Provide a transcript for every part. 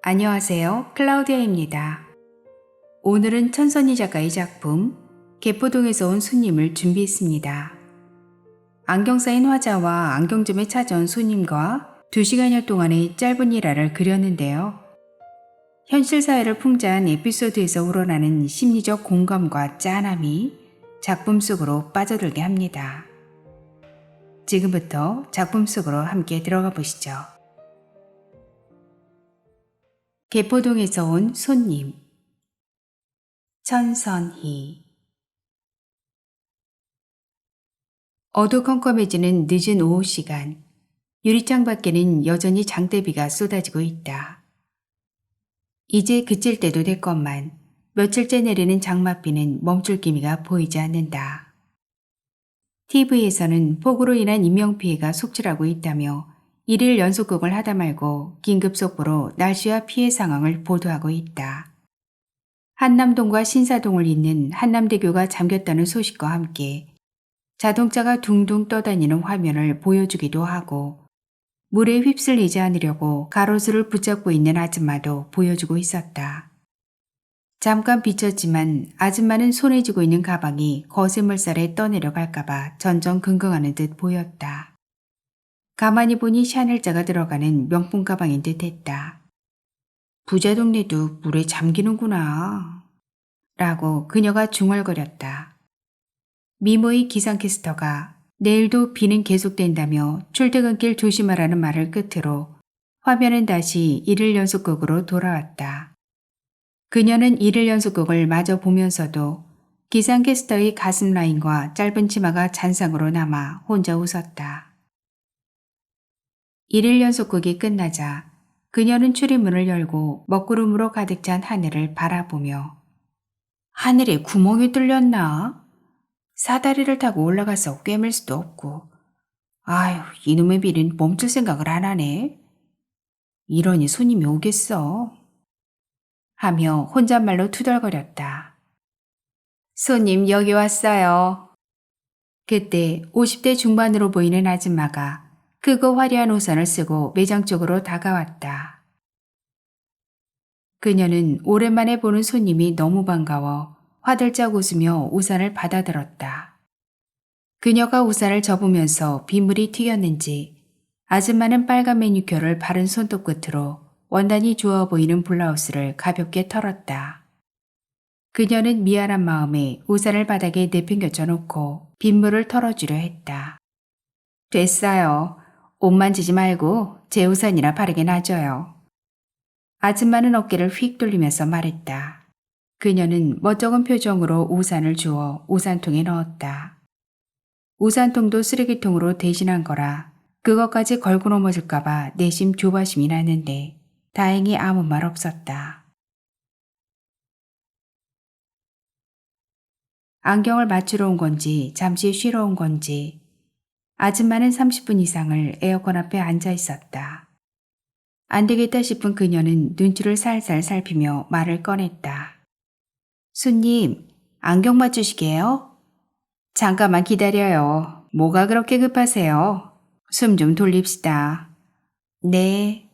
안녕하세요. 클라우디아입니다. 오늘은 천선희 작가의 작품 개포동에서 온 손님을 준비했습니다. 안경 쌓인 화자와 안경점에 찾아온 손님과 2시간여 동안의 짧은 일화를 그렸는데요. 현실 사회를 풍자한 에피소드에서 우러나는 심리적 공감과 짠함이 작품 속으로 빠져들게 합니다. 지금부터 작품 속으로 함께 들어가 보시죠. 개포동에서 온 손님. 천선희. 어두컴컴해지는 늦은 오후 시간. 유리창 밖에는 여전히 장대비가 쏟아지고 있다. 이제 그칠 때도 됐건만 며칠째 내리는 장맛비는 멈출 기미가 보이지 않는다. TV에서는 폭우로 인한 인명피해가 속출하고 있다며 1일 연속극을 하다 말고 긴급 속보로 날씨와 피해 상황을 보도하고 있다. 한남동과 신사동을 잇는 한남대교가 잠겼다는 소식과 함께 자동차가 둥둥 떠다니는 화면을 보여주기도 하고 물에 휩쓸리지 않으려고 가로수를 붙잡고 있는 아줌마도 보여주고 있었다. 잠깐 비쳤지만 아줌마는 손에 쥐고 있는 가방이 거센 물살에 떠내려갈까봐 전전긍긍하는 듯 보였다. 가만히 보니 샤넬자가 들어가는 명품 가방인 듯 했다. 부자 동네도 물에 잠기는구나 라고 그녀가 중얼거렸다. 미모의 기상캐스터가 내일도 비는 계속된다며 출퇴근길 조심하라는 말을 끝으로 화면은 다시 1일 연속극으로 돌아왔다. 그녀는 1일 연속극을 마저 보면서도 기상캐스터의 가슴 라인과 짧은 치마가 잔상으로 남아 혼자 웃었다. 1일 연속극이 끝나자 그녀는 출입문을 열고 먹구름으로 가득 찬 하늘을 바라보며 하늘에 구멍이 뚫렸나? 사다리를 타고 올라가서 꿰맬 수도 없고 아휴 이놈의 비는 멈출 생각을 안 하네. 이러니 손님이 오겠어. 하며 혼잣말로 투덜거렸다. 손님 여기 왔어요. 그때 50대 중반으로 보이는 아줌마가 크고 화려한 우산을 쓰고 매장 쪽으로 다가왔다. 그녀는 오랜만에 보는 손님이 너무 반가워 화들짝 웃으며 우산을 받아들었다. 그녀가 우산을 접으면서 빗물이 튀겼는지 아줌마는 빨간 매니큐어를 바른 손톱 끝으로 원단이 좋아 보이는 블라우스를 가볍게 털었다. 그녀는 미안한 마음에 우산을 바닥에 내팽겨쳐 놓고 빗물을 털어주려 했다. 됐어요. 옷 만지지 말고 제 우산이나 바르게 놔줘요. 아줌마는 어깨를 휙 돌리면서 말했다. 그녀는 멋쩍은 표정으로 우산을 주워 우산통에 넣었다. 우산통도 쓰레기통으로 대신한 거라 그것까지 걸고 넘어질까봐 내심 조바심이 났는데 다행히 아무 말 없었다. 안경을 맞추러 온 건지 잠시 쉬러 온 건지 아줌마는 30분 이상을 에어컨 앞에 앉아 있었다. 안 되겠다 싶은 그녀는 눈치를 살살 살피며 말을 꺼냈다. 손님, 안경 맞추시게요? 잠깐만 기다려요. 뭐가 그렇게 급하세요? 숨 좀 돌립시다. 네.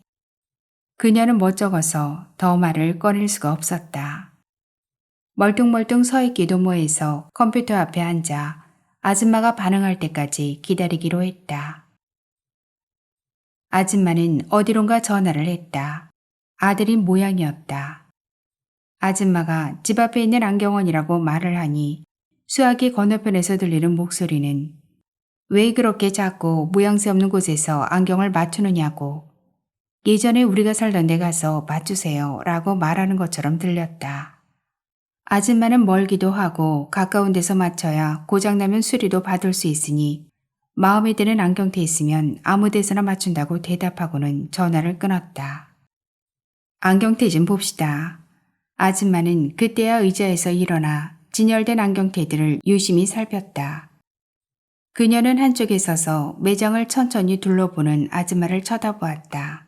그녀는 멋쩍어서 더 말을 꺼낼 수가 없었다. 멀뚱멀뚱 서 있기도 뭐해서 컴퓨터 앞에 앉아 아줌마가 반응할 때까지 기다리기로 했다. 아줌마는 어디론가 전화를 했다. 아들인 모양이었다. 아줌마가 집 앞에 있는 안경원이라고 말을 하니 수화기 건너편에서 들리는 목소리는 왜 그렇게 작고 모양새 없는 곳에서 안경을 맞추느냐고 예전에 우리가 살던 데 가서 맞추세요 라고 말하는 것처럼 들렸다. 아줌마는 멀기도 하고 가까운 데서 맞춰야 고장나면 수리도 받을 수 있으니 마음에 드는 안경테 있으면 아무 데서나 맞춘다고 대답하고는 전화를 끊었다. 안경테 좀 봅시다. 아줌마는 그때야 의자에서 일어나 진열된 안경테들을 유심히 살폈다. 그녀는 한쪽에 서서 매장을 천천히 둘러보는 아줌마를 쳐다보았다.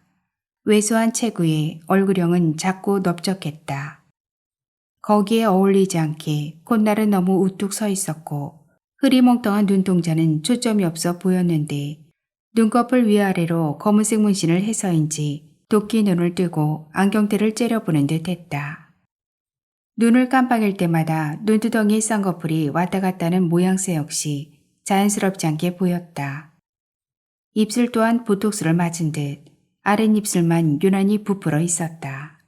왜소한 체구에 얼굴형은 작고 넓적했다. 거기에 어울리지 않게 콧날은 너무 우뚝 서 있었고 흐리멍텅한 눈동자는 초점이 없어 보였는데 눈꺼풀 위아래로 검은색 문신을 해서인지 도끼 눈을 뜨고 안경테를 째려보는 듯 했다. 눈을 깜빡일 때마다 눈두덩이의 쌍꺼풀이 왔다 갔다 하는 모양새 역시 자연스럽지 않게 보였다. 입술 또한 보톡스를 맞은 듯 아랫입술만 유난히 부풀어 있었다.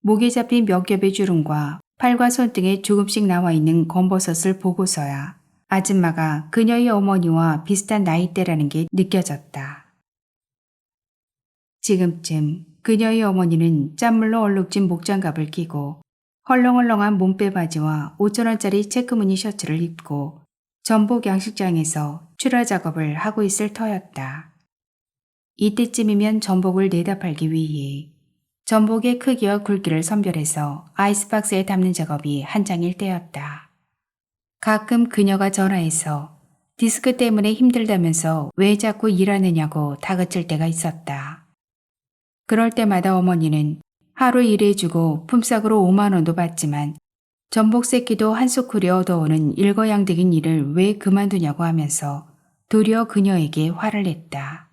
목에 잡힌 몇 겹의 주름과 팔과 손등에 조금씩 나와 있는 검버섯을 보고서야 아줌마가 그녀의 어머니와 비슷한 나이대라는 게 느껴졌다. 지금쯤 그녀의 어머니는 짠물로 얼룩진 목장갑을 끼고 헐렁헐렁한 몸빼 바지와 5,000원짜리 체크무늬 셔츠를 입고 전복 양식장에서 출하 작업을 하고 있을 터였다. 이때쯤이면 전복을 내다 팔기 위해 전복의 크기와 굵기를 선별해서 아이스박스에 담는 작업이 한창일 때였다. 가끔 그녀가 전화해서 디스크 때문에 힘들다면서 왜 자꾸 일하느냐고 다그칠 때가 있었다. 그럴 때마다 어머니는 하루 일해주고 품삯으로 5만 원도 받지만 전복 새끼도 한솥 끓여 얻어오는 일거양득인 일을 왜 그만두냐고 하면서 도리어 그녀에게 화를 냈다.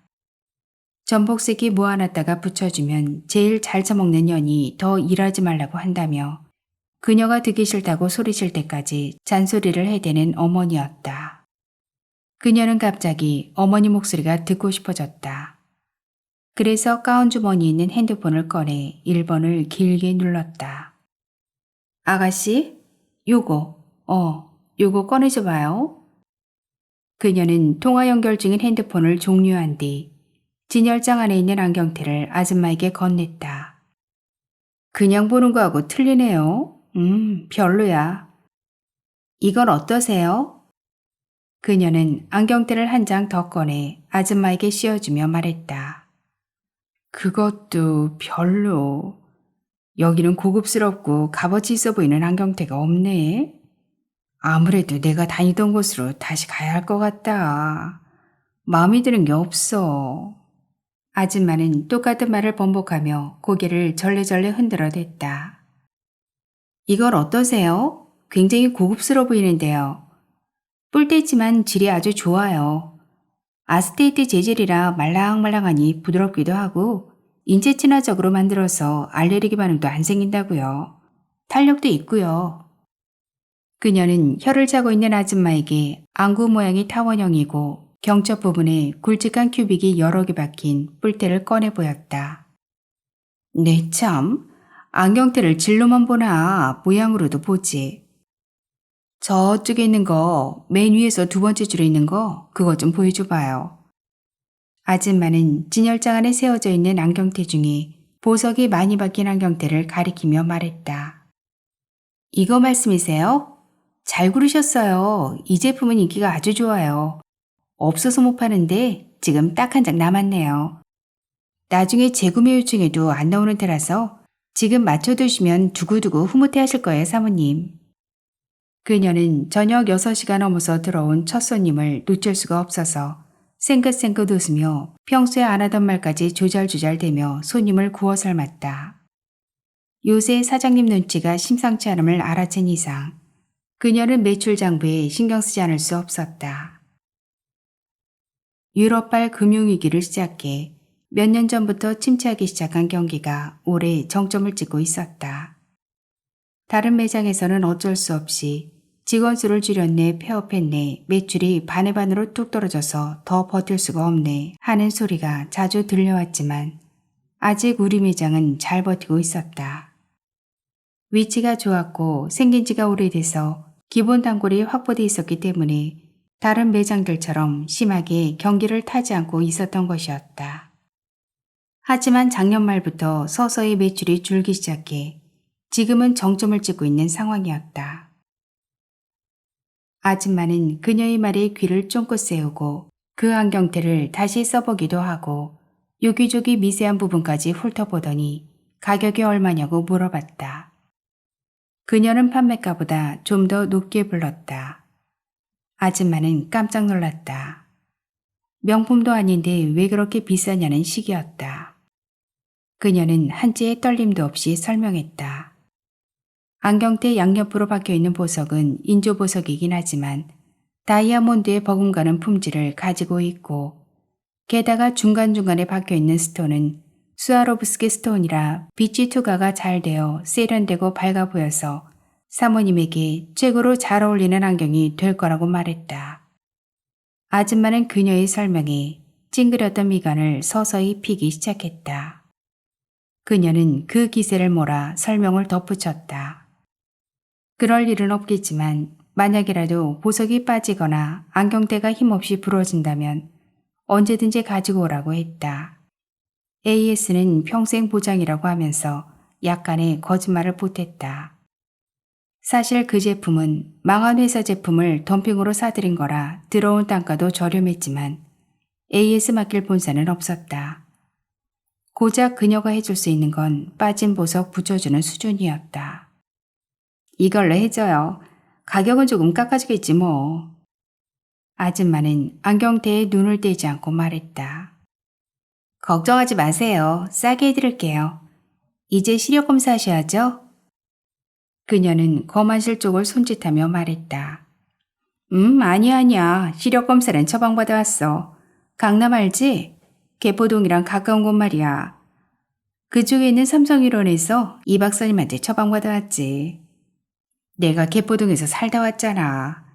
전복 새끼 모아놨다가 붙여주면 제일 잘 처먹는 년이 더 일하지 말라고 한다며 그녀가 듣기 싫다고 소리칠 때까지 잔소리를 해대는 어머니였다. 그녀는 갑자기 어머니 목소리가 듣고 싶어졌다. 그래서 가운 주머니에 있는 핸드폰을 꺼내 1번을 길게 눌렀다. 아가씨? 요거 꺼내줘 봐요. 그녀는 통화 연결 중인 핸드폰을 종료한 뒤 진열장 안에 있는 안경테를 아줌마에게 건넸다. 그냥 보는 거하고 틀리네요. 별로야. 이건 어떠세요? 그녀는 안경테를 한 장 더 꺼내 아줌마에게 씌워주며 말했다. 그것도 별로. 여기는 고급스럽고 값어치 있어 보이는 안경테가 없네. 아무래도 내가 다니던 곳으로 다시 가야 할 것 같다. 마음에 드는 게 없어. 아줌마는 똑같은 말을 번복하며 고개를 절레절레 흔들어댔다. 이걸 어떠세요? 굉장히 고급스러워 보이는데요. 뿔때지만 질이 아주 좋아요. 아스테이트 재질이라 말랑말랑하니 부드럽기도 하고 인체 친화적으로 만들어서 알레르기 반응도 안 생긴다고요. 탄력도 있고요. 그녀는 혀를 차고 있는 아줌마에게 안구 모양이 타원형이고 경첩 부분에 굵직한 큐빅이 여러 개 박힌 뿔테를 꺼내 보였다. 네 참, 안경테를 질로만 보나 모양으로도 보지. 저쪽에 있는 거, 맨 위에서 두 번째 줄에 있는 거 그거 좀 보여줘봐요. 아줌마는 진열장 안에 세워져 있는 안경테 중에 보석이 많이 박힌 안경테를 가리키며 말했다. 이거 말씀이세요? 잘 고르셨어요. 이 제품은 인기가 아주 좋아요. 없어서 못 파는데 지금 딱 한 장 남았네요. 나중에 재구매 요청해도 안 나오는 테라서 지금 맞춰두시면 두고두고 흐뭇해 하실 거예요, 사모님. 그녀는 저녁 6시가 넘어서 들어온 첫 손님을 놓칠 수가 없어서 생긋생긋 웃으며 평소에 안 하던 말까지 조잘조잘대며 손님을 구워 삶았다. 요새 사장님 눈치가 심상치 않음을 알아챈 이상 그녀는 매출 장부에 신경 쓰지 않을 수 없었다. 유럽발 금융위기를 시작해 몇 년 전부터 침체하기 시작한 경기가 올해 정점을 찍고 있었다. 다른 매장에서는 어쩔 수 없이 직원 수를 줄였네 폐업했네 매출이 반의 반으로 뚝 떨어져서 더 버틸 수가 없네 하는 소리가 자주 들려왔지만 아직 우리 매장은 잘 버티고 있었다. 위치가 좋았고 생긴 지가 오래돼서 기본 단골이 확보돼 있었기 때문에 다른 매장들처럼 심하게 경기를 타지 않고 있었던 것이었다. 하지만 작년 말부터 서서히 매출이 줄기 시작해 지금은 정점을 찍고 있는 상황이었다. 아줌마는 그녀의 말에 귀를 쫑긋 세우고 그 안경테를 다시 써보기도 하고 여기저기 미세한 부분까지 훑어보더니 가격이 얼마냐고 물어봤다. 그녀는 판매가보다 좀 더 높게 불렀다. 아줌마는 깜짝 놀랐다. 명품도 아닌데 왜 그렇게 비싸냐는 식이었다. 그녀는 한치의 떨림도 없이 설명했다. 안경테 양옆으로 박혀있는 보석은 인조보석이긴 하지만 다이아몬드에 버금가는 품질을 가지고 있고 게다가 중간중간에 박혀있는 스톤은 스와로브스키 스톤이라 빛이 투과가 잘 되어 세련되고 밝아 보여서 사모님에게 최고로 잘 어울리는 안경이 될 거라고 말했다. 아줌마는 그녀의 설명에 찡그렸던 미간을 서서히 피기 시작했다. 그녀는 그 기세를 몰아 설명을 덧붙였다. 그럴 일은 없겠지만 만약이라도 보석이 빠지거나 안경테가 힘없이 부러진다면 언제든지 가지고 오라고 했다. AS는 평생 보장이라고 하면서 약간의 거짓말을 보탰다. 사실 그 제품은 망한 회사 제품을 덤핑으로 사들인 거라 들어온 단가도 저렴했지만 AS 맡길 본사는 없었다. 고작 그녀가 해줄 수 있는 건 빠진 보석 붙여주는 수준이었다. 이걸로 해줘요. 가격은 조금 깎아주겠지 뭐. 아줌마는 안경테에 눈을 떼지 않고 말했다. 걱정하지 마세요. 싸게 해드릴게요. 이제 시력 검사하셔야죠? 그녀는 거만실 쪽을 손짓하며 말했다. 아니야. 시력 검사는 처방받아왔어. 강남 알지? 개포동이랑 가까운 곳 말이야. 그쪽에 있는 삼성일원에서 이 박사님한테 처방받아왔지. 내가 개포동에서 살다 왔잖아.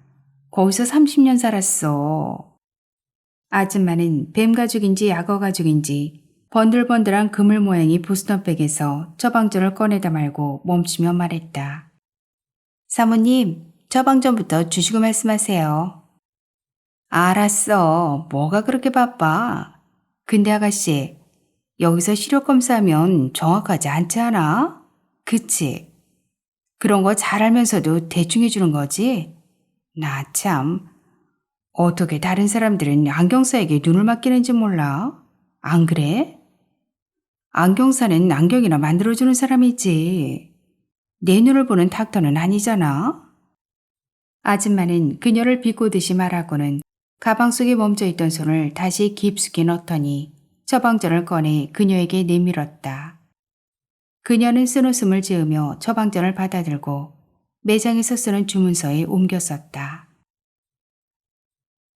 거기서 30년 살았어. 아줌마는 뱀 가죽인지 약어 가죽인지 번들번들한 그물 모양의 보스턴백에서 처방전을 꺼내다 말고 멈추며 말했다. 사모님, 처방전부터 주시고 말씀하세요. 알았어. 뭐가 그렇게 바빠? 근데 아가씨, 여기서 시력 검사하면 정확하지 않지 않아? 그치? 그런 거 잘 알면서도 대충 해주는 거지? 나 참, 어떻게 다른 사람들은 안경사에게 눈을 맡기는지 몰라? 안 그래? 안경사는 안경이나 만들어주는 사람이지. 내 눈을 보는 닥터는 아니잖아. 아줌마는 그녀를 비꼬듯이 말하고는 가방 속에 멈춰있던 손을 다시 깊숙이 넣더니 처방전을 꺼내 그녀에게 내밀었다. 그녀는 쓴웃음을 지으며 처방전을 받아들고 매장에서 쓰는 주문서에 옮겨 썼다.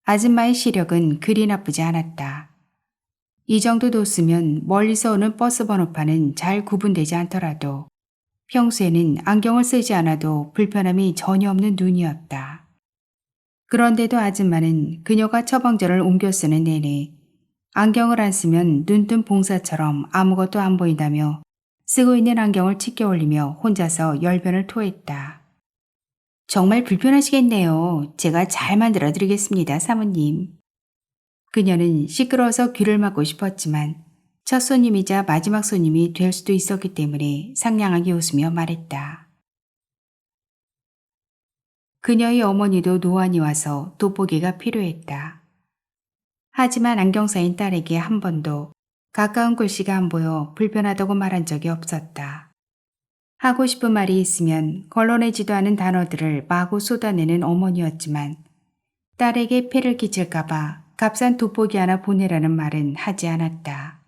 아줌마의 시력은 그리 나쁘지 않았다. 이 정도 도수면 멀리서 오는 버스 번호판은 잘 구분되지 않더라도 평소에는 안경을 쓰지 않아도 불편함이 전혀 없는 눈이었다. 그런데도 아줌마는 그녀가 처방전을 옮겨 쓰는 내내 안경을 안 쓰면 눈뜬 봉사처럼 아무것도 안 보인다며 쓰고 있는 안경을 치켜 올리며 혼자서 열변을 토했다. 정말 불편하시겠네요. 제가 잘 만들어 드리겠습니다, 사모님. 그녀는 시끄러워서 귀를 막고 싶었지만 첫 손님이자 마지막 손님이 될 수도 있었기 때문에 상냥하게 웃으며 말했다. 그녀의 어머니도 노안이 와서 돋보기가 필요했다. 하지만 안경사인 딸에게 한 번도 가까운 글씨가 안 보여 불편하다고 말한 적이 없었다. 하고 싶은 말이 있으면 걸러내지도 않은 단어들을 마구 쏟아내는 어머니였지만 딸에게 폐를 끼칠까봐 값싼 돋보기 하나 보내라는 말은 하지 않았다.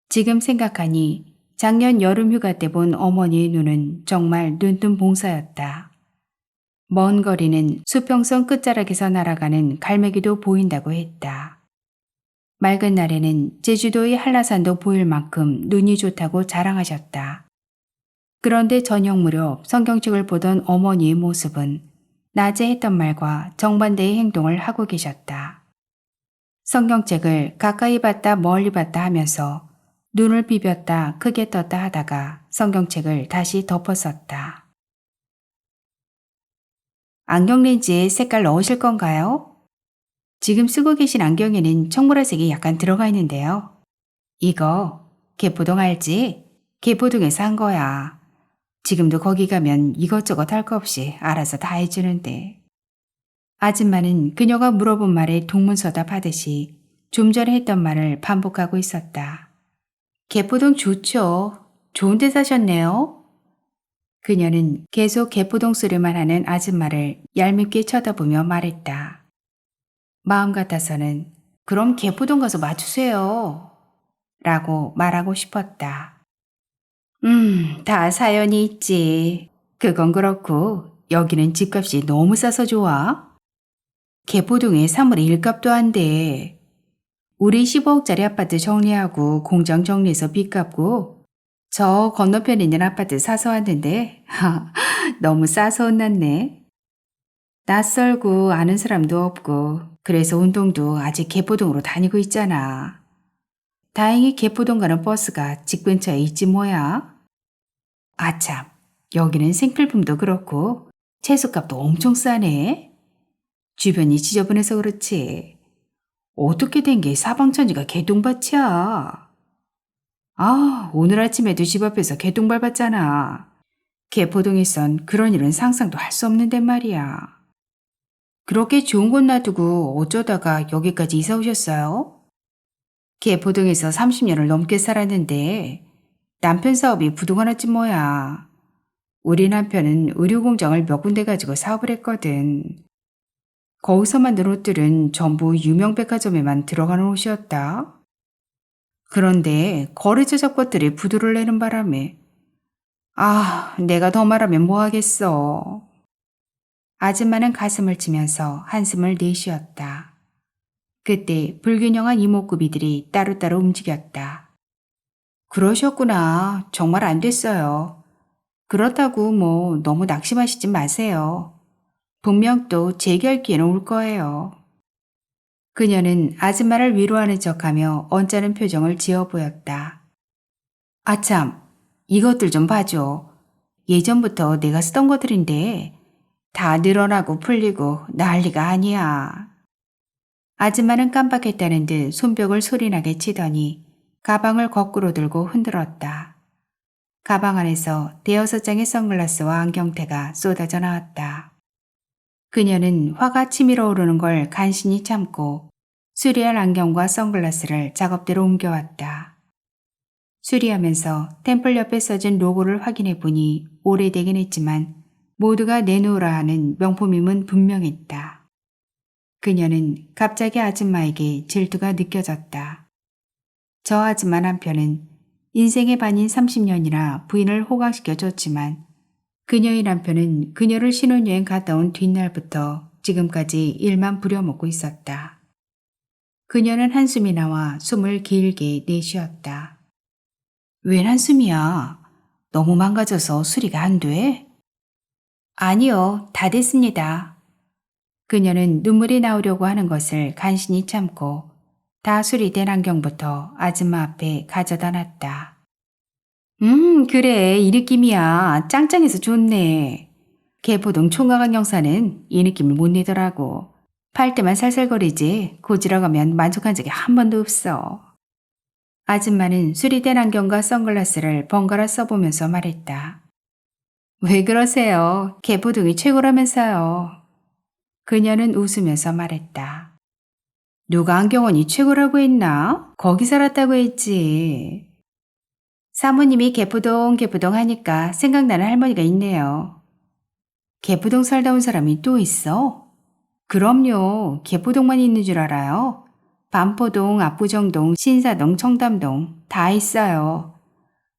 지금 생각하니 작년 여름 휴가 때 본 어머니의 눈은 정말 눈뜬 봉사였다. 먼 거리는 수평선 끝자락에서 날아가는 갈매기도 보인다고 했다. 맑은 날에는 제주도의 한라산도 보일 만큼 눈이 좋다고 자랑하셨다. 그런데 저녁 무렵 성경책을 보던 어머니의 모습은 낮에 했던 말과 정반대의 행동을 하고 계셨다. 성경책을 가까이 봤다 멀리 봤다 하면서 눈을 비볐다 크게 떴다 하다가 성경책을 다시 덮었었다. 안경 렌즈에 색깔 넣으실 건가요? 지금 쓰고 계신 안경에는 청보라색이 약간 들어가 있는데요. 이거 개포동 알지? 개포동에서 한 거야. 지금도 거기 가면 이것저것 할 거 없이 알아서 다 해주는데. 아줌마는 그녀가 물어본 말에 동문서답 하듯이 좀 전에 했던 말을 반복하고 있었다. 개포동 좋죠. 좋은 데 사셨네요. 그녀는 계속 개포동 소리만 하는 아줌마를 얄밉게 쳐다보며 말했다. 마음 같아서는 그럼 개포동 가서 맞추세요. 라고 말하고 싶었다. 다 사연이 있지. 그건 그렇고 여기는 집값이 너무 싸서 좋아. 개포동에 사물의 일값도 안 돼. 우리 15억짜리 아파트 정리하고 공장 정리해서 빚 갚고 저 건너편에 있는 아파트 사서 왔는데 너무 싸서 혼났네. 낯설고 아는 사람도 없고 그래서 운동도 아직 개포동으로 다니고 있잖아. 다행히 개포동 가는 버스가 집 근처에 있지 뭐야. 아참, 여기는 생필품도 그렇고 채소값도 엄청 싸네. 주변이 지저분해서 그렇지. 어떻게 된 게 사방천지가 개똥밭이야. 아, 오늘 아침에도 집 앞에서 개똥 밟았잖아. 개포동에선 그런 일은 상상도 할 수 없는데 말이야. 그렇게 좋은 곳 놔두고 어쩌다가 여기까지 이사 오셨어요? 개포동에서 30년을 넘게 살았는데 남편 사업이 부도가 났지 뭐야. 우리 남편은 의류공장을 몇 군데 가지고 사업을 했거든. 거기서 만든 옷들은 전부 유명 백화점에만 들어가는 옷이었다. 그런데 거래처 잡것들이 부도를 내는 바람에 내가 더 말하면 뭐 하겠어. 아줌마는 가슴을 치면서 한숨을 내쉬었다. 그때 불균형한 이목구비들이 따로따로 움직였다. 그러셨구나. 정말 안 됐어요. 그렇다고 뭐 너무 낙심하시지 마세요. 분명 또 재결 기회는 올 거예요. 그녀는 아줌마를 위로하는 척하며 언짢은 표정을 지어 보였다. 아참, 이것들 좀 봐줘. 예전부터 내가 쓰던 것들인데 다 늘어나고 풀리고 난리가 아니야. 아줌마는 깜빡했다는 듯 손뼉을 소리나게 치더니 가방을 거꾸로 들고 흔들었다. 가방 안에서 대여섯 장의 선글라스와 안경테가 쏟아져 나왔다. 그녀는 화가 치밀어 오르는 걸 간신히 참고 수리한 안경과 선글라스를 작업대로 옮겨왔다. 수리하면서 템플 옆에 써진 로고를 확인해 보니 오래되긴 했지만 모두가 내놓으라 하는 명품임은 분명했다. 그녀는 갑자기 아줌마에게 질투가 느껴졌다. 저 아줌마 남편은 인생의 반인 30년이나 부인을 호강시켜줬지만 그녀의 남편은 그녀를 신혼여행 갔다 온 뒷날부터 지금까지 일만 부려먹고 있었다. 그녀는 한숨이 나와 숨을 길게 내쉬었다. 웬 한숨이야? 너무 망가져서 수리가 안 돼? 아니요, 다 됐습니다. 그녀는 눈물이 나오려고 하는 것을 간신히 참고 다 수리된 안경부터 아줌마 앞에 가져다 놨다. 그래, 이 느낌이야. 짱짱해서 좋네. 개포동 총각왕 영사는 이 느낌을 못 내더라고. 팔 때만 살살거리지 고지러 가면 만족한 적이 한 번도 없어. 아줌마는 수리된 안경과 선글라스를 번갈아 써보면서 말했다. 왜 그러세요? 개포동이 최고라면서요. 그녀는 웃으면서 말했다. 누가 안경원이 최고라고 했나? 거기 살았다고 했지. 사모님이 개포동 하니까 생각나는 할머니가 있네요. 개포동 살다 온 사람이 또 있어? 그럼요. 개포동만 있는 줄 알아요. 반포동, 압구정동, 신사동, 청담동 다 있어요.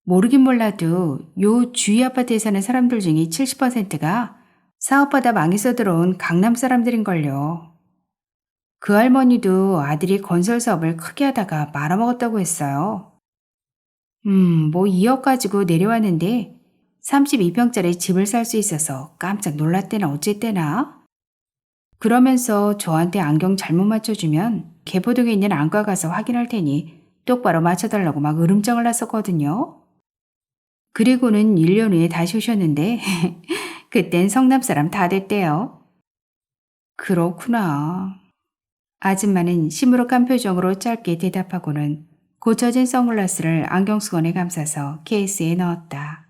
모르긴 몰라도 요 주위 아파트에 사는 사람들 중에 70%가 사업하다 망해서 들어온 강남 사람들인걸요. 그 할머니도 아들이 건설 사업을 크게 하다가 말아먹었다고 했어요. 뭐 2억 가지고 내려왔는데 32평짜리 집을 살 수 있어서 깜짝 놀랐대나 어쨌대나. 그러면서 저한테 안경 잘못 맞춰주면 개포동에 있는 안과 가서 확인할 테니 똑바로 맞춰달라고 막 으름장을 놨었거든요. 그리고는 1년 후에 다시 오셨는데 그땐 성남 사람 다 됐대요. 그렇구나. 아줌마는 시무룩한 표정으로 짧게 대답하고는 고쳐진 선글라스를 안경수건에 감싸서 케이스에 넣었다.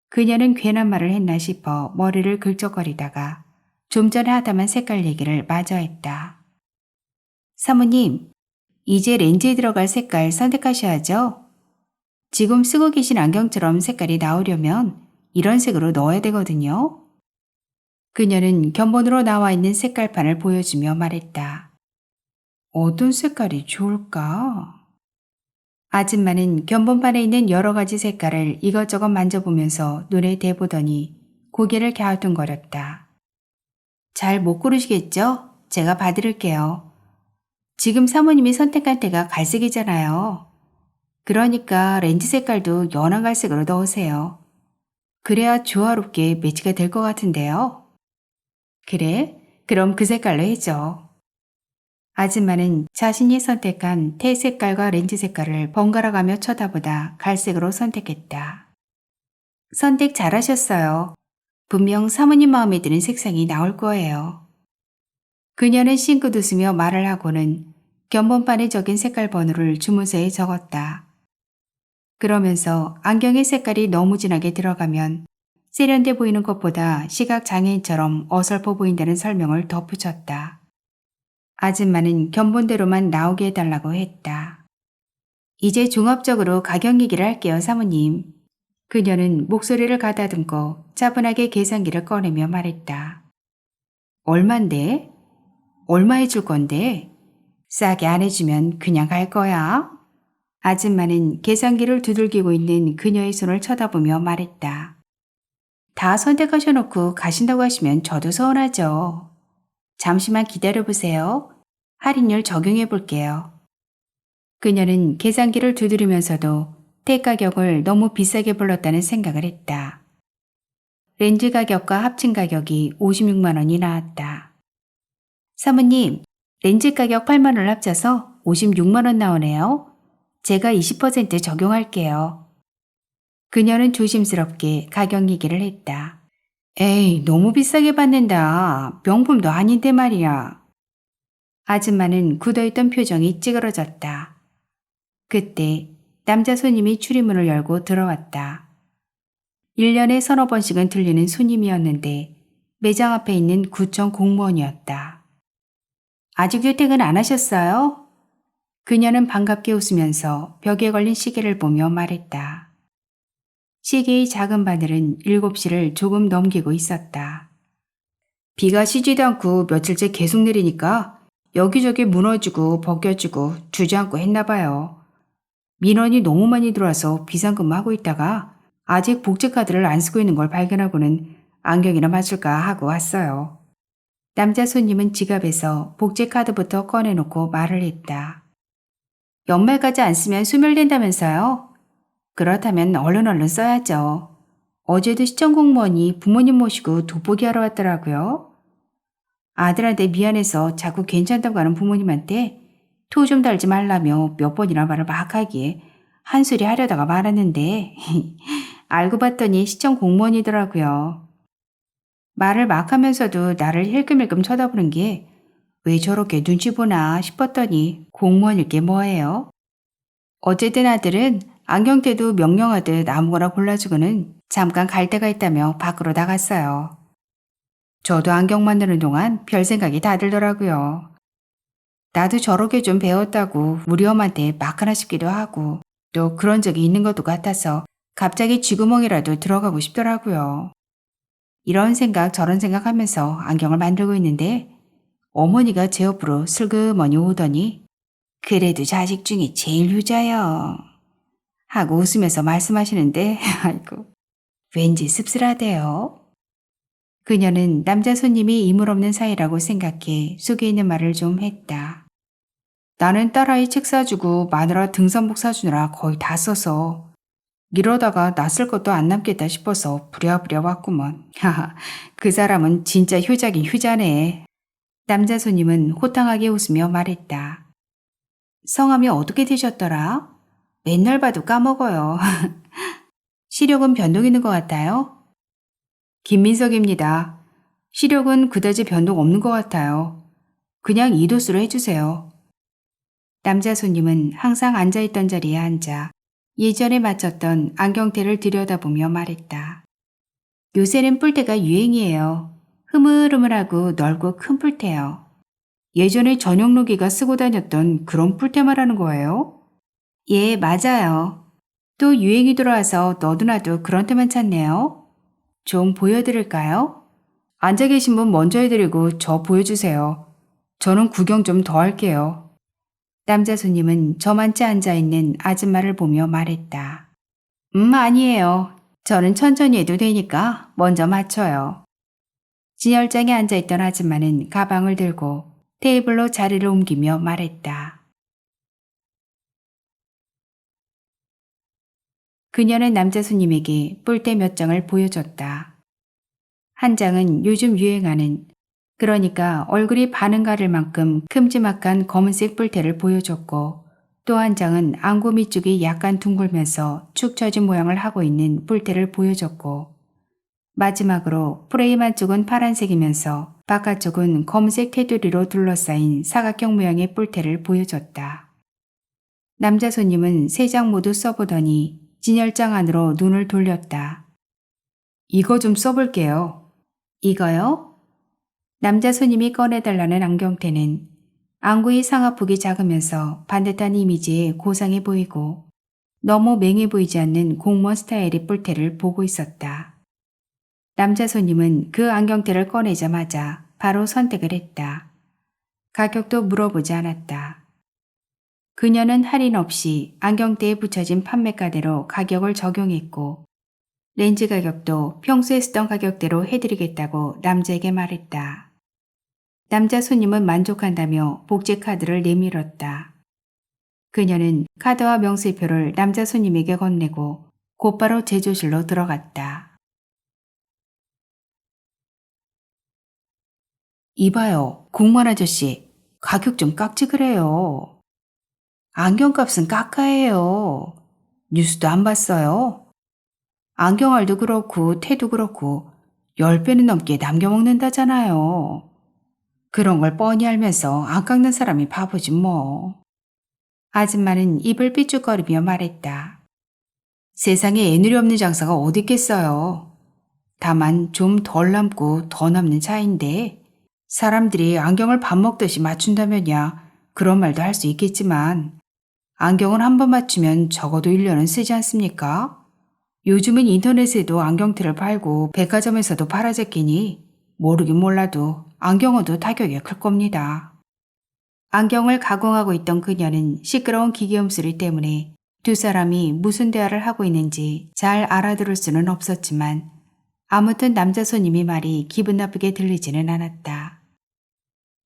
그녀는 괜한 말을 했나 싶어 머리를 긁적거리다가 좀 전에 하다만 색깔 얘기를 마저 했다. 사모님, 이제 렌즈에 들어갈 색깔 선택하셔야죠. 지금 쓰고 계신 안경처럼 색깔이 나오려면 이런 색으로 넣어야 되거든요. 그녀는 견본으로 나와 있는 색깔판을 보여주며 말했다. 어떤 색깔이 좋을까? 아줌마는 견본판에 있는 여러 가지 색깔을 이것저것 만져보면서 눈에 대보더니 고개를 갸우뚱거렸다. 잘 못 고르시겠죠? 제가 봐드릴게요. 지금 사모님이 선택한 때가 갈색이잖아요. 그러니까 렌즈 색깔도 연한 갈색으로 넣으세요. 그래야 조화롭게 매치가 될 것 같은데요. 그래? 그럼 그 색깔로 해줘. 아줌마는 자신이 선택한 테 색깔과 렌즈 색깔을 번갈아가며 쳐다보다 갈색으로 선택했다. 선택 잘하셨어요. 분명 사모님 마음에 드는 색상이 나올 거예요. 그녀는 싱긋 웃으며 말을 하고는 견본판에 적인 색깔 번호를 주문서에 적었다. 그러면서 안경의 색깔이 너무 진하게 들어가면 세련돼 보이는 것보다 시각 장애인처럼 어설퍼 보인다는 설명을 덧붙였다. 아줌마는 견본대로만 나오게 해달라고 했다. 이제 종합적으로 가격 얘기를 할게요, 사모님. 그녀는 목소리를 가다듬고 차분하게 계산기를 꺼내며 말했다. 얼만데? 얼마 해줄 건데? 싸게 안 해주면 그냥 갈 거야? 아줌마는 계산기를 두들기고 있는 그녀의 손을 쳐다보며 말했다. 다 선택하셔놓고 가신다고 하시면 저도 서운하죠. 잠시만 기다려보세요. 할인율 적용해 볼게요. 그녀는 계산기를 두드리면서도 테 가격을 너무 비싸게 불렀다는 생각을 했다. 렌즈 가격과 합친 가격이 56만 원이 나왔다. 사모님, 렌즈 가격 8만 원을 합쳐서 56만 원 나오네요. 제가 20% 적용할게요. 그녀는 조심스럽게 가격 얘기를 했다. 에이, 너무 비싸게 받는다. 명품도 아닌데 말이야. 아줌마는 굳어있던 표정이 찌그러졌다. 그때 남자 손님이 출입문을 열고 들어왔다. 1년에 서너 번씩은 들리는 손님이었는데 매장 앞에 있는 구청 공무원이었다. 아직도 퇴근 안 하셨어요? 그녀는 반갑게 웃으면서 벽에 걸린 시계를 보며 말했다. 시계의 작은 바늘은 7시를 조금 넘기고 있었다. 비가 쉬지도 않고 며칠째 계속 내리니까 여기저기 무너지고 벗겨지고 주저앉고 했나 봐요. 민원이 너무 많이 들어와서 비상근무하고 있다가 아직 복지카드를 안 쓰고 있는 걸 발견하고는 안경이나 맞출까 하고 왔어요. 남자 손님은 지갑에서 복지카드부터 꺼내놓고 말을 했다. 연말까지 안 쓰면 소멸된다면서요? 그렇다면 얼른 써야죠. 어제도 시청 공무원이 부모님 모시고 돋보기 하러 왔더라고요. 아들한테 미안해서 자꾸 괜찮다고 하는 부모님한테 토 좀 달지 말라며 몇 번이나 말을 막 하기에 한 소리 하려다가 말았는데 알고 봤더니 시청 공무원이더라고요. 말을 막 하면서도 나를 힐끔힐끔 쳐다보는 게 왜 저렇게 눈치 보나 싶었더니 공무원일 게 뭐예요? 어쨌든 아들은 안경테도 명령하듯 아무거나 골라주고는 잠깐 갈 데가 있다며 밖으로 나갔어요. 저도 안경 만드는 동안 별 생각이 다 들더라고요. 나도 저렇게 좀 배웠다고 우리 엄마한테 막 하나 싶기도 하고 또 그런 적이 있는 것도 같아서 갑자기 쥐구멍이라도 들어가고 싶더라고요. 이런 생각 저런 생각하면서 안경을 만들고 있는데 어머니가 제 옆으로 슬그머니 오더니 그래도 자식 중에 제일 효자요. 하고 웃으면서 말씀하시는데 아이고 왠지 씁쓸하대요. 그녀는 남자 손님이 인물 없는 사이라고 생각해 속에 있는 말을 좀 했다. 나는 딸아이 책 사주고 마누라 등산복 사주느라 거의 다 써서 이러다가 나 쓸 것도 안 남겠다 싶어서 부랴부랴 왔구먼. 하하, 그 사람은 진짜 효자긴 효자네. 남자 손님은 호탕하게 웃으며 말했다. 성함이 어떻게 되셨더라? 맨날 봐도 까먹어요. 시력은 변동 있는 것 같아요? 김민석입니다. 시력은 그다지 변동 없는 것 같아요. 그냥 이도수로 해주세요. 남자 손님은 항상 앉아있던 자리에 앉아 예전에 맞췄던 안경테를 들여다보며 말했다. 요새는 뿔테가 유행이에요. 흐물흐물하고 넓고 큰 뿔테요. 예전에 전용로기가 쓰고 다녔던 그런 뿔테 말하는 거예요? 예, 맞아요. 또 유행이 들어와서 너도나도 그런 테만 찾네요. 좀 보여드릴까요? 앉아 계신 분 먼저 해드리고 저 보여주세요. 저는 구경 좀 더 할게요. 남자 손님은 저만치 앉아있는 아줌마를 보며 말했다. 아니에요. 저는 천천히 해도 되니까 먼저 맞춰요. 진열장에 앉아있던 아줌마는 가방을 들고 테이블로 자리를 옮기며 말했다. 그녀는 남자 손님에게 뿔테 몇 장을 보여줬다. 한 장은 요즘 유행하는, 그러니까 얼굴이 반은 가릴 만큼 큼지막한 검은색 뿔테를 보여줬고, 또 한 장은 안구 밑쪽이 약간 둥글면서 축 처진 모양을 하고 있는 뿔테를 보여줬고, 마지막으로 프레임 한쪽은 파란색이면서 바깥쪽은 검은색 테두리로 둘러싸인 사각형 모양의 뿔테를 보여줬다. 남자 손님은 세 장 모두 써보더니 진열장 안으로 눈을 돌렸다. 이거 좀 써볼게요. 이거요? 남자 손님이 꺼내달라는 안경테는 안구의 상하폭이 작으면서 반듯한 이미지에 고상해 보이고 너무 맹해 보이지 않는 공무원 스타일의 뿔테를 보고 있었다. 남자 손님은 그 안경테를 꺼내자마자 바로 선택을 했다. 가격도 물어보지 않았다. 그녀는 할인 없이 안경테에 붙여진 판매가대로 가격을 적용했고 렌즈 가격도 평소에 쓰던 가격대로 해드리겠다고 남자에게 말했다. 남자 손님은 만족한다며 복제 카드를 내밀었다. 그녀는 카드와 명세표를 남자 손님에게 건네고 곧바로 제조실로 들어갔다. 이봐요, 공무원 아저씨. 가격 좀 깎지 그래요. 안경값은 깎아해요. 뉴스도 안 봤어요? 안경알도 그렇고 태도 그렇고 10배는 넘게 남겨먹는다잖아요. 그런 걸 뻔히 알면서 안 깎는 사람이 바보지 뭐. 아줌마는 입을 삐죽거리며 말했다. 세상에 애누리 없는 장사가 어디 있겠어요. 다만 좀 덜 남고 더 남는 차이인데 사람들이 안경을 밥 먹듯이 맞춘다면야 그런 말도 할 수 있겠지만 안경을 한 번 맞추면 적어도 1년은 쓰지 않습니까? 요즘은 인터넷에도 안경테를 팔고 백화점에서도 팔아제끼니 모르긴 몰라도 안경어도 타격이 클 겁니다. 안경을 가공하고 있던 그녀는 시끄러운 기계음 소리 때문에 두 사람이 무슨 대화를 하고 있는지 잘 알아들을 수는 없었지만 아무튼 남자 손님이 말이 기분 나쁘게 들리지는 않았다.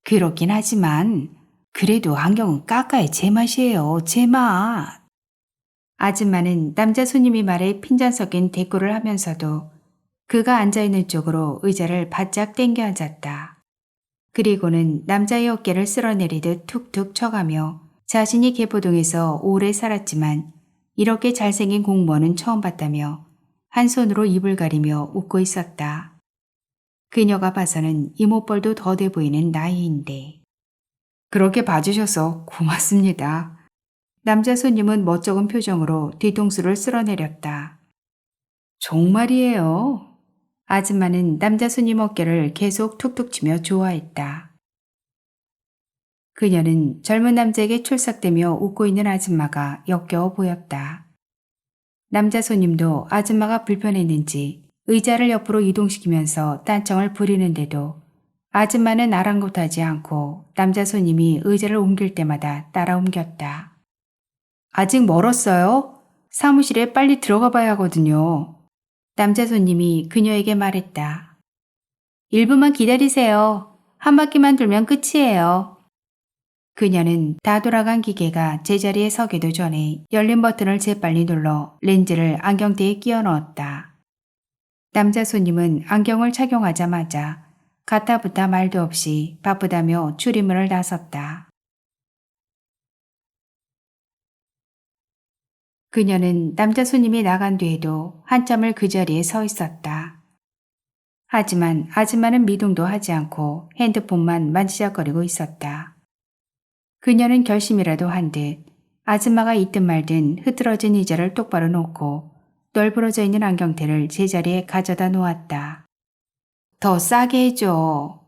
그렇긴 하지만 그래도 안경은 깎아야 제맛이에요. 제맛. 아줌마는 남자 손님이 말에 핀잔 섞인 대꾸를 하면서도 그가 앉아있는 쪽으로 의자를 바짝 당겨 앉았다. 그리고는 남자의 어깨를 쓸어내리듯 툭툭 쳐가며 자신이 개포동에서 오래 살았지만 이렇게 잘생긴 공무원은 처음 봤다며 한 손으로 입을 가리며 웃고 있었다. 그녀가 봐서는 이목벌도 더돼 보이는 나이인데. 그렇게 봐주셔서 고맙습니다. 남자 손님은 멋쩍은 표정으로 뒤통수를 쓸어내렸다. 정말이에요. 아줌마는 남자 손님 어깨를 계속 툭툭 치며 좋아했다. 그녀는 젊은 남자에게 출삭대며 웃고 있는 아줌마가 역겨워 보였다. 남자 손님도 아줌마가 불편했는지 의자를 옆으로 이동시키면서 딴청을 부리는데도 아줌마는 아랑곳하지 않고 남자 손님이 의자를 옮길 때마다 따라 옮겼다. 아직 멀었어요? 사무실에 빨리 들어가 봐야 하거든요. 남자 손님이 그녀에게 말했다. 1분만 기다리세요. 한 바퀴만 돌면 끝이에요. 그녀는 다 돌아간 기계가 제자리에 서기도 전에 열린 버튼을 재빨리 눌러 렌즈를 안경테에 끼워 넣었다. 남자 손님은 안경을 착용하자마자 가타부타 말도 없이 바쁘다며 출입문을 나섰다. 그녀는 남자 손님이 나간 뒤에도 한참을 그 자리에 서 있었다. 하지만 아줌마는 미동도 하지 않고 핸드폰만 만지작거리고 있었다. 그녀는 결심이라도 한 듯 아줌마가 있든 말든 흐트러진 의자를 똑바로 놓고 널브러져 있는 안경테를 제자리에 가져다 놓았다. 더 싸게 해줘.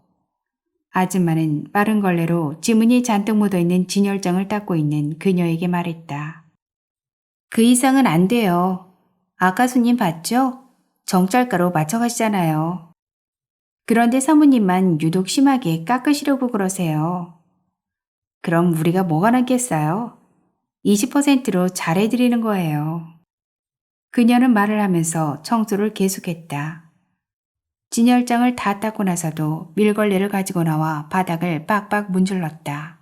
아줌마는 마른 걸레로 지문이 잔뜩 묻어있는 진열장을 닦고 있는 그녀에게 말했다. 그 이상은 안 돼요. 아까 손님 봤죠? 정찰가로 맞춰가시잖아요. 그런데 사모님만 유독 심하게 깎으시려고 그러세요. 그럼 우리가 뭐가 남겠어요? 20%로 잘해드리는 거예요. 그녀는 말을 하면서 청소를 계속했다. 진열장을 다 닦고 나서도 밀걸레를 가지고 나와 바닥을 빡빡 문질렀다.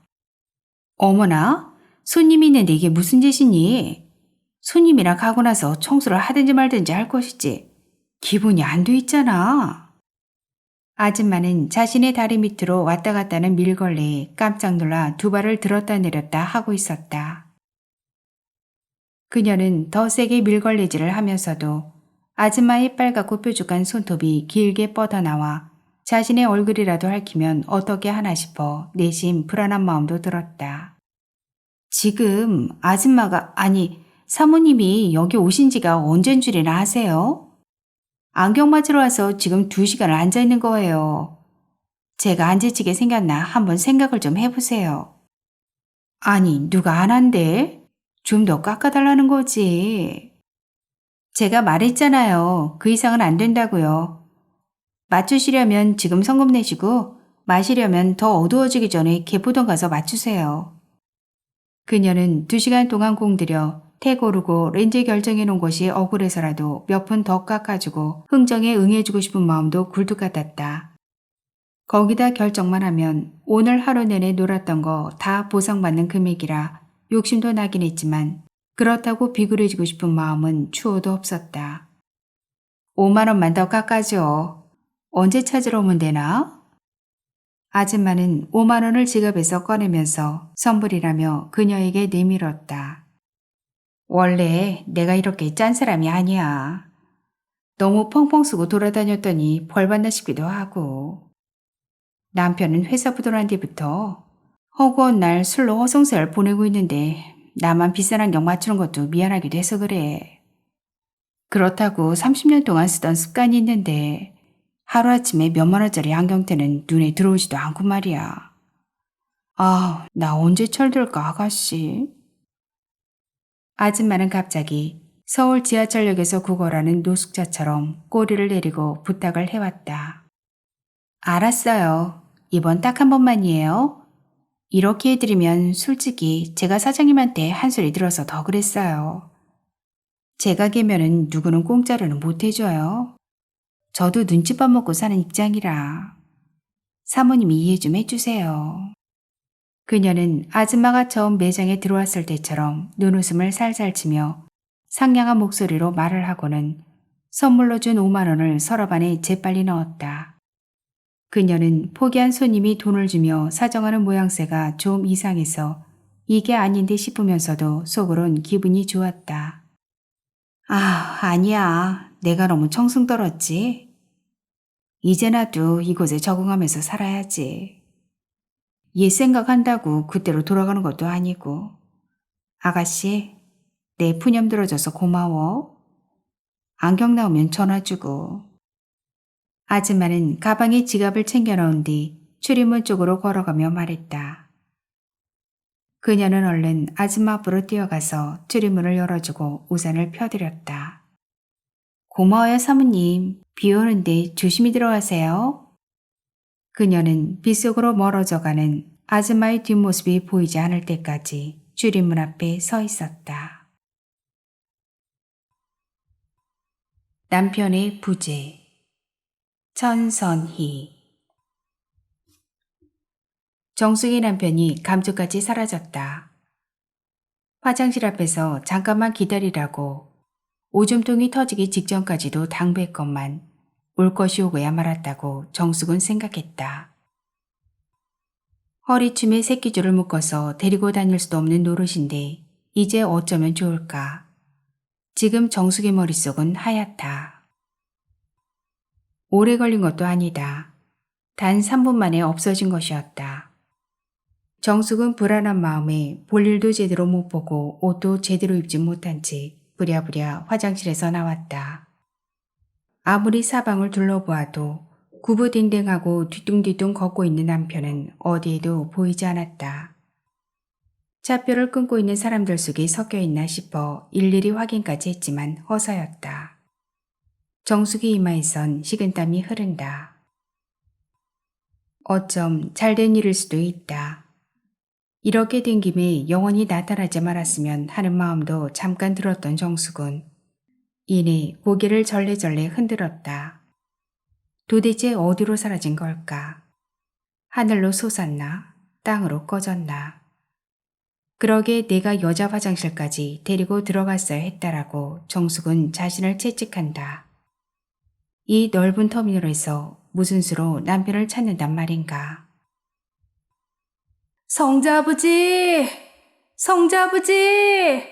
어머나, 손님이 있는데 이게 무슨 짓이니? 손님이랑 가고 나서 청소를 하든지 말든지 할 것이지. 기분이 안 돼 있잖아. 아줌마는 자신의 다리 밑으로 왔다 갔다 하는 밀걸레에 깜짝 놀라 두 발을 들었다 내렸다 하고 있었다. 그녀는 더 세게 밀걸레질을 하면서도 아줌마의 빨갛고 뾰족한 손톱이 길게 뻗어나와 자신의 얼굴이라도 핥히면 어떻게 하나 싶어 내심 불안한 마음도 들었다. 지금 아줌마가, 아니, 사모님이 여기 오신 지가 언젠 줄이나 아세요? 안경 맞으러 와서 지금 2시간을 앉아 있는 거예요. 제가 안 지치게 생겼나 한번 생각을 좀 해보세요. 아니, 누가 안 한대? 좀 더 깎아달라는 거지. 제가 말했잖아요. 그 이상은 안 된다고요. 맞추시려면 지금 성금 내시고 마시려면 더 어두워지기 전에 개포동 가서 맞추세요. 그녀는 2시간 동안 공들여 태 고르고 렌즈 결정해 놓은 것이 억울해서라도 몇 푼 더 깎아주고 흥정에 응해주고 싶은 마음도 굴뚝 같았다. 거기다 결정만 하면 오늘 하루 내내 놀았던 거 다 보상받는 금액이라 욕심도 나긴 했지만 그렇다고 비굴해지고 싶은 마음은 추호도 없었다. 5만 원만 더 깎아줘. 언제 찾으러 오면 되나? 아줌마는 5만 원을 지갑에서 꺼내면서 선불이라며 그녀에게 내밀었다. 원래 내가 이렇게 짠 사람이 아니야. 너무 펑펑 쓰고 돌아다녔더니 벌 받나 싶기도 하고. 남편은 회사 부도난 뒤부터 허구한 날 술로 허송세월 보내고 있는데 나만 비싼 안경 맞추는 것도 미안하기도 해서 그래. 그렇다고 30년 동안 쓰던 습관이 있는데 하루아침에 몇만 원짜리 안경테는 눈에 들어오지도 않고 말이야. 아, 나 언제 철들까 아가씨. 아줌마는 갑자기 서울 지하철역에서 구걸하는 노숙자처럼 꼬리를 내리고 부탁을 해왔다. 알았어요. 이번 딱 한 번만이에요. 이렇게 해드리면 솔직히 제가 사장님한테 한 소리 들어서 더 그랬어요. 제가 개면은 누구는 공짜로는 못 해줘요. 저도 눈치밥 먹고 사는 입장이라. 사모님이 이해 좀 해주세요. 그녀는 아줌마가 처음 매장에 들어왔을 때처럼 눈웃음을 살살 치며 상냥한 목소리로 말을 하고는 선물로 준 5만 원을 서랍 안에 재빨리 넣었다. 그녀는 포기한 손님이 돈을 주며 사정하는 모양새가 좀 이상해서 이게 아닌데 싶으면서도 속으론 기분이 좋았다. 아, 아니야. 내가 너무 청승 떨었지. 이제 나도 이곳에 적응하면서 살아야지. 옛 생각한다고 그때로 돌아가는 것도 아니고. 아가씨, 내 푸념 들어줘서 고마워. 안경 나오면 전화 주고. 아줌마는 가방에 지갑을 챙겨 넣은 뒤 출입문 쪽으로 걸어가며 말했다. 그녀는 얼른 아줌마 앞으로 뛰어가서 출입문을 열어주고 우산을 펴드렸다. 고마워요 사모님. 비 오는데 조심히 들어가세요. 그녀는 빗속으로 멀어져가는 아줌마의 뒷모습이 보이지 않을 때까지 출입문 앞에 서 있었다. 남편의 부재. 천선희. 정숙이 남편이 감쪽같이 사라졌다. 화장실 앞에서 잠깐만 기다리라고 오줌통이 터지기 직전까지도 당부했건만 올 것이 오고야 말았다고 정숙은 생각했다. 허리춤에 새끼줄을 묶어서 데리고 다닐 수도 없는 노릇인데 이제 어쩌면 좋을까. 지금 정숙의 머릿속은 하얗다. 오래 걸린 것도 아니다. 단 3분 만에 없어진 것이었다. 정숙은 불안한 마음에 볼일도 제대로 못 보고 옷도 제대로 입지 못한 채 부랴부랴 화장실에서 나왔다. 아무리 사방을 둘러보아도 구부딩딩하고 뒤뚱뒤뚱 걷고 있는 남편은 어디에도 보이지 않았다. 차표를 끊고 있는 사람들 속에 섞여 있나 싶어 일일이 확인까지 했지만 허사였다. 정숙이 이마에선 식은땀이 흐른다. 어쩜 잘된 일일 수도 있다. 이렇게 된 김에 영원히 나타나지 말았으면 하는 마음도 잠깐 들었던 정숙은 이내 고개를 절레절레 흔들었다. 도대체 어디로 사라진 걸까? 하늘로 솟았나? 땅으로 꺼졌나? 그러게 내가 여자 화장실까지 데리고 들어갔어야 했다라고 정숙은 자신을 채찍한다. 이 넓은 터미널에서 무슨 수로 남편을 찾는단 말인가? 성자아버지! 성자아버지!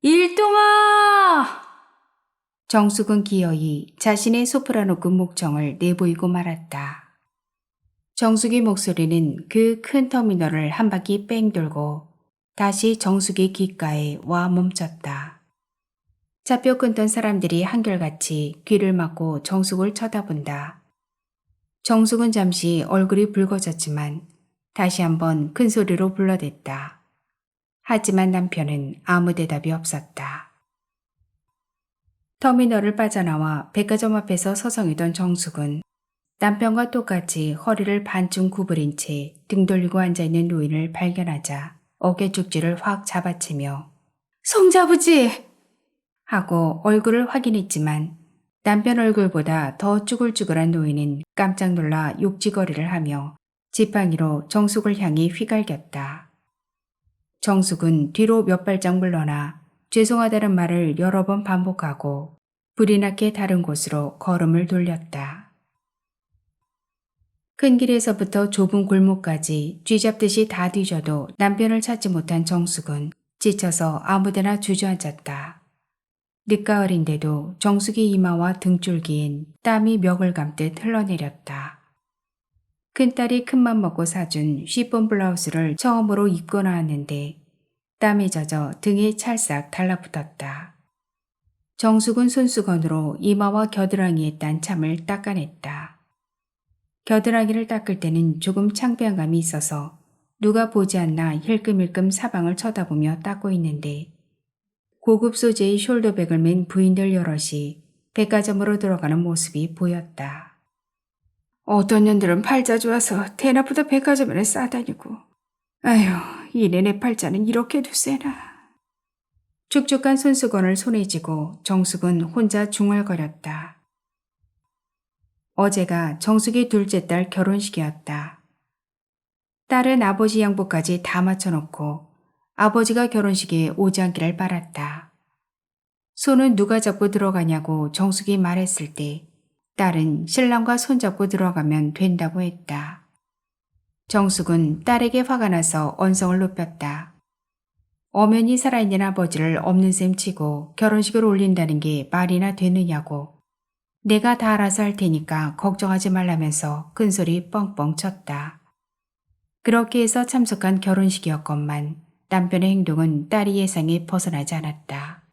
일동아! 정숙은 기어이 자신의 소프라노급 목청을 내보이고 말았다. 정숙의 목소리는 그 큰 터미널을 한 바퀴 뺑 돌고 다시 정숙의 귓가에 와 멈췄다. 잡혀 끊던 사람들이 한결같이 귀를 막고 정숙을 쳐다본다. 정숙은 잠시 얼굴이 붉어졌지만 다시 한번 큰 소리로 불러댔다. 하지만 남편은 아무 대답이 없었다. 터미널을 빠져나와 백화점 앞에서 서성이던 정숙은 남편과 똑같이 허리를 반쯤 구부린 채 등 돌리고 앉아있는 노인을 발견하자 어깨쪽지를 확 잡아채며 성자아버지! 하고 얼굴을 확인했지만 남편 얼굴보다 더 쭈글쭈글한 노인은 깜짝 놀라 욕지거리를 하며 지팡이로 정숙을 향해 휘갈겼다. 정숙은 뒤로 몇 발짝 물러나 죄송하다는 말을 여러 번 반복하고 불이 나게 다른 곳으로 걸음을 돌렸다. 큰 길에서부터 좁은 골목까지 쥐잡듯이 다 뒤져도 남편을 찾지 못한 정숙은 지쳐서 아무데나 주저앉았다. 늦가을인데도 정숙의 이마와 등줄기엔 땀이 멱을 감듯 흘러내렸다. 큰딸이 큰맘 먹고 사준 쉬폰 블라우스를 처음으로 입고 나왔는데 땀에 젖어 등에 찰싹 달라붙었다. 정숙은 손수건으로 이마와 겨드랑이에 딴 참을 닦아냈다. 겨드랑이를 닦을 때는 조금 창피한 감이 있어서 누가 보지 않나 힐끔힐끔 사방을 쳐다보며 닦고 있는데 고급 소재의 숄더백을 맨 부인들 여럿이 백화점으로 들어가는 모습이 보였다. 어떤 년들은 팔자 좋아서 대낮보다 백화점에는 싸다니고 아휴 이내 내 팔자는 이렇게도 세나. 축축한 손수건을 손에 쥐고 정숙은 혼자 중얼거렸다. 어제가 정숙의 둘째 딸 결혼식이었다. 딸은 아버지 양복까지 다 맞춰놓고 아버지가 결혼식에 오지 않기를 바랐다. 손은 누가 잡고 들어가냐고 정숙이 말했을 때 딸은 신랑과 손잡고 들어가면 된다고 했다. 정숙은 딸에게 화가 나서 언성을 높였다. 엄연히 살아있는 아버지를 없는 셈 치고 결혼식을 올린다는 게 말이나 되느냐고. 내가 다 알아서 할 테니까 걱정하지 말라면서 큰소리 뻥뻥 쳤다. 그렇게 해서 참석한 결혼식이었건만 남편의 행동은 딸이 예상에 벗어나지 않았다.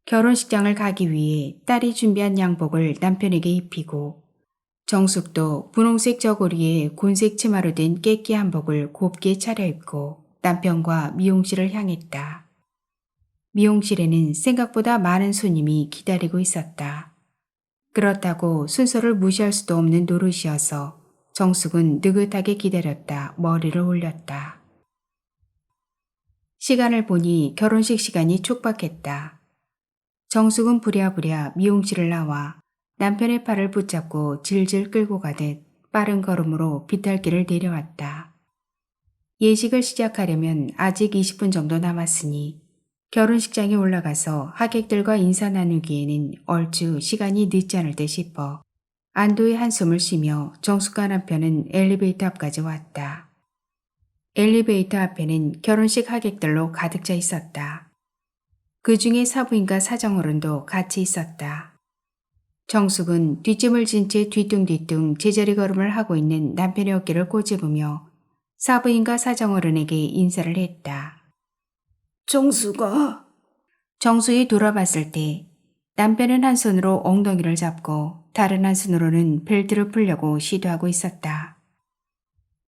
결혼식장을 가기 위해 딸이 준비한 양복을 남편에게 입히고 정숙도 분홍색 저고리에 곤색 치마로 된 깨끼 한복을 곱게 차려입고 남편과 미용실을 향했다. 미용실에는 생각보다 많은 손님이 기다리고 있었다. 그렇다고 순서를 무시할 수도 없는 노릇이어서 정숙은 느긋하게 기다렸다 머리를 올렸다. 시간을 보니 결혼식 시간이 촉박했다. 정숙은 부랴부랴 미용실을 나와 남편의 팔을 붙잡고 질질 끌고 가듯 빠른 걸음으로 비탈길을 내려왔다. 예식을 시작하려면 아직 20분 정도 남았으니 결혼식장에 올라가서 하객들과 인사 나누기에는 얼추 시간이 늦지 않을 듯 싶어 안도의 한숨을 쉬며 정숙과 남편은 엘리베이터 앞까지 왔다. 엘리베이터 앞에는 결혼식 하객들로 가득 차 있었다. 그 중에 사부인과 사정어른도 같이 있었다. 정숙은 뒷짐을 진 채 뒤뚱뒤뚱 제자리 걸음을 하고 있는 남편의 어깨를 꼬집으며 사부인과 사정어른에게 인사를 했다. 정숙아. 정숙이 돌아봤을 때 남편은 한 손으로 엉덩이를 잡고 다른 한 손으로는 벨트를 풀려고 시도하고 있었다.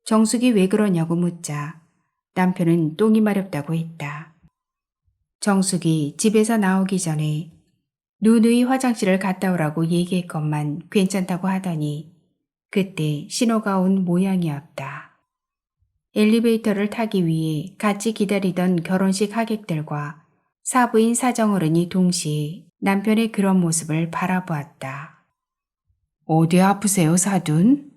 정숙이 왜 그러냐고 묻자 남편은 똥이 마렵다고 했다. 정숙이 집에서 나오기 전에 누누이 화장실을 갔다 오라고 얘기했건만 괜찮다고 하더니 그때 신호가 온 모양이었다. 엘리베이터를 타기 위해 같이 기다리던 결혼식 하객들과 사부인 사정어른이 동시에 남편의 그런 모습을 바라보았다. 어디 아프세요, 사돈?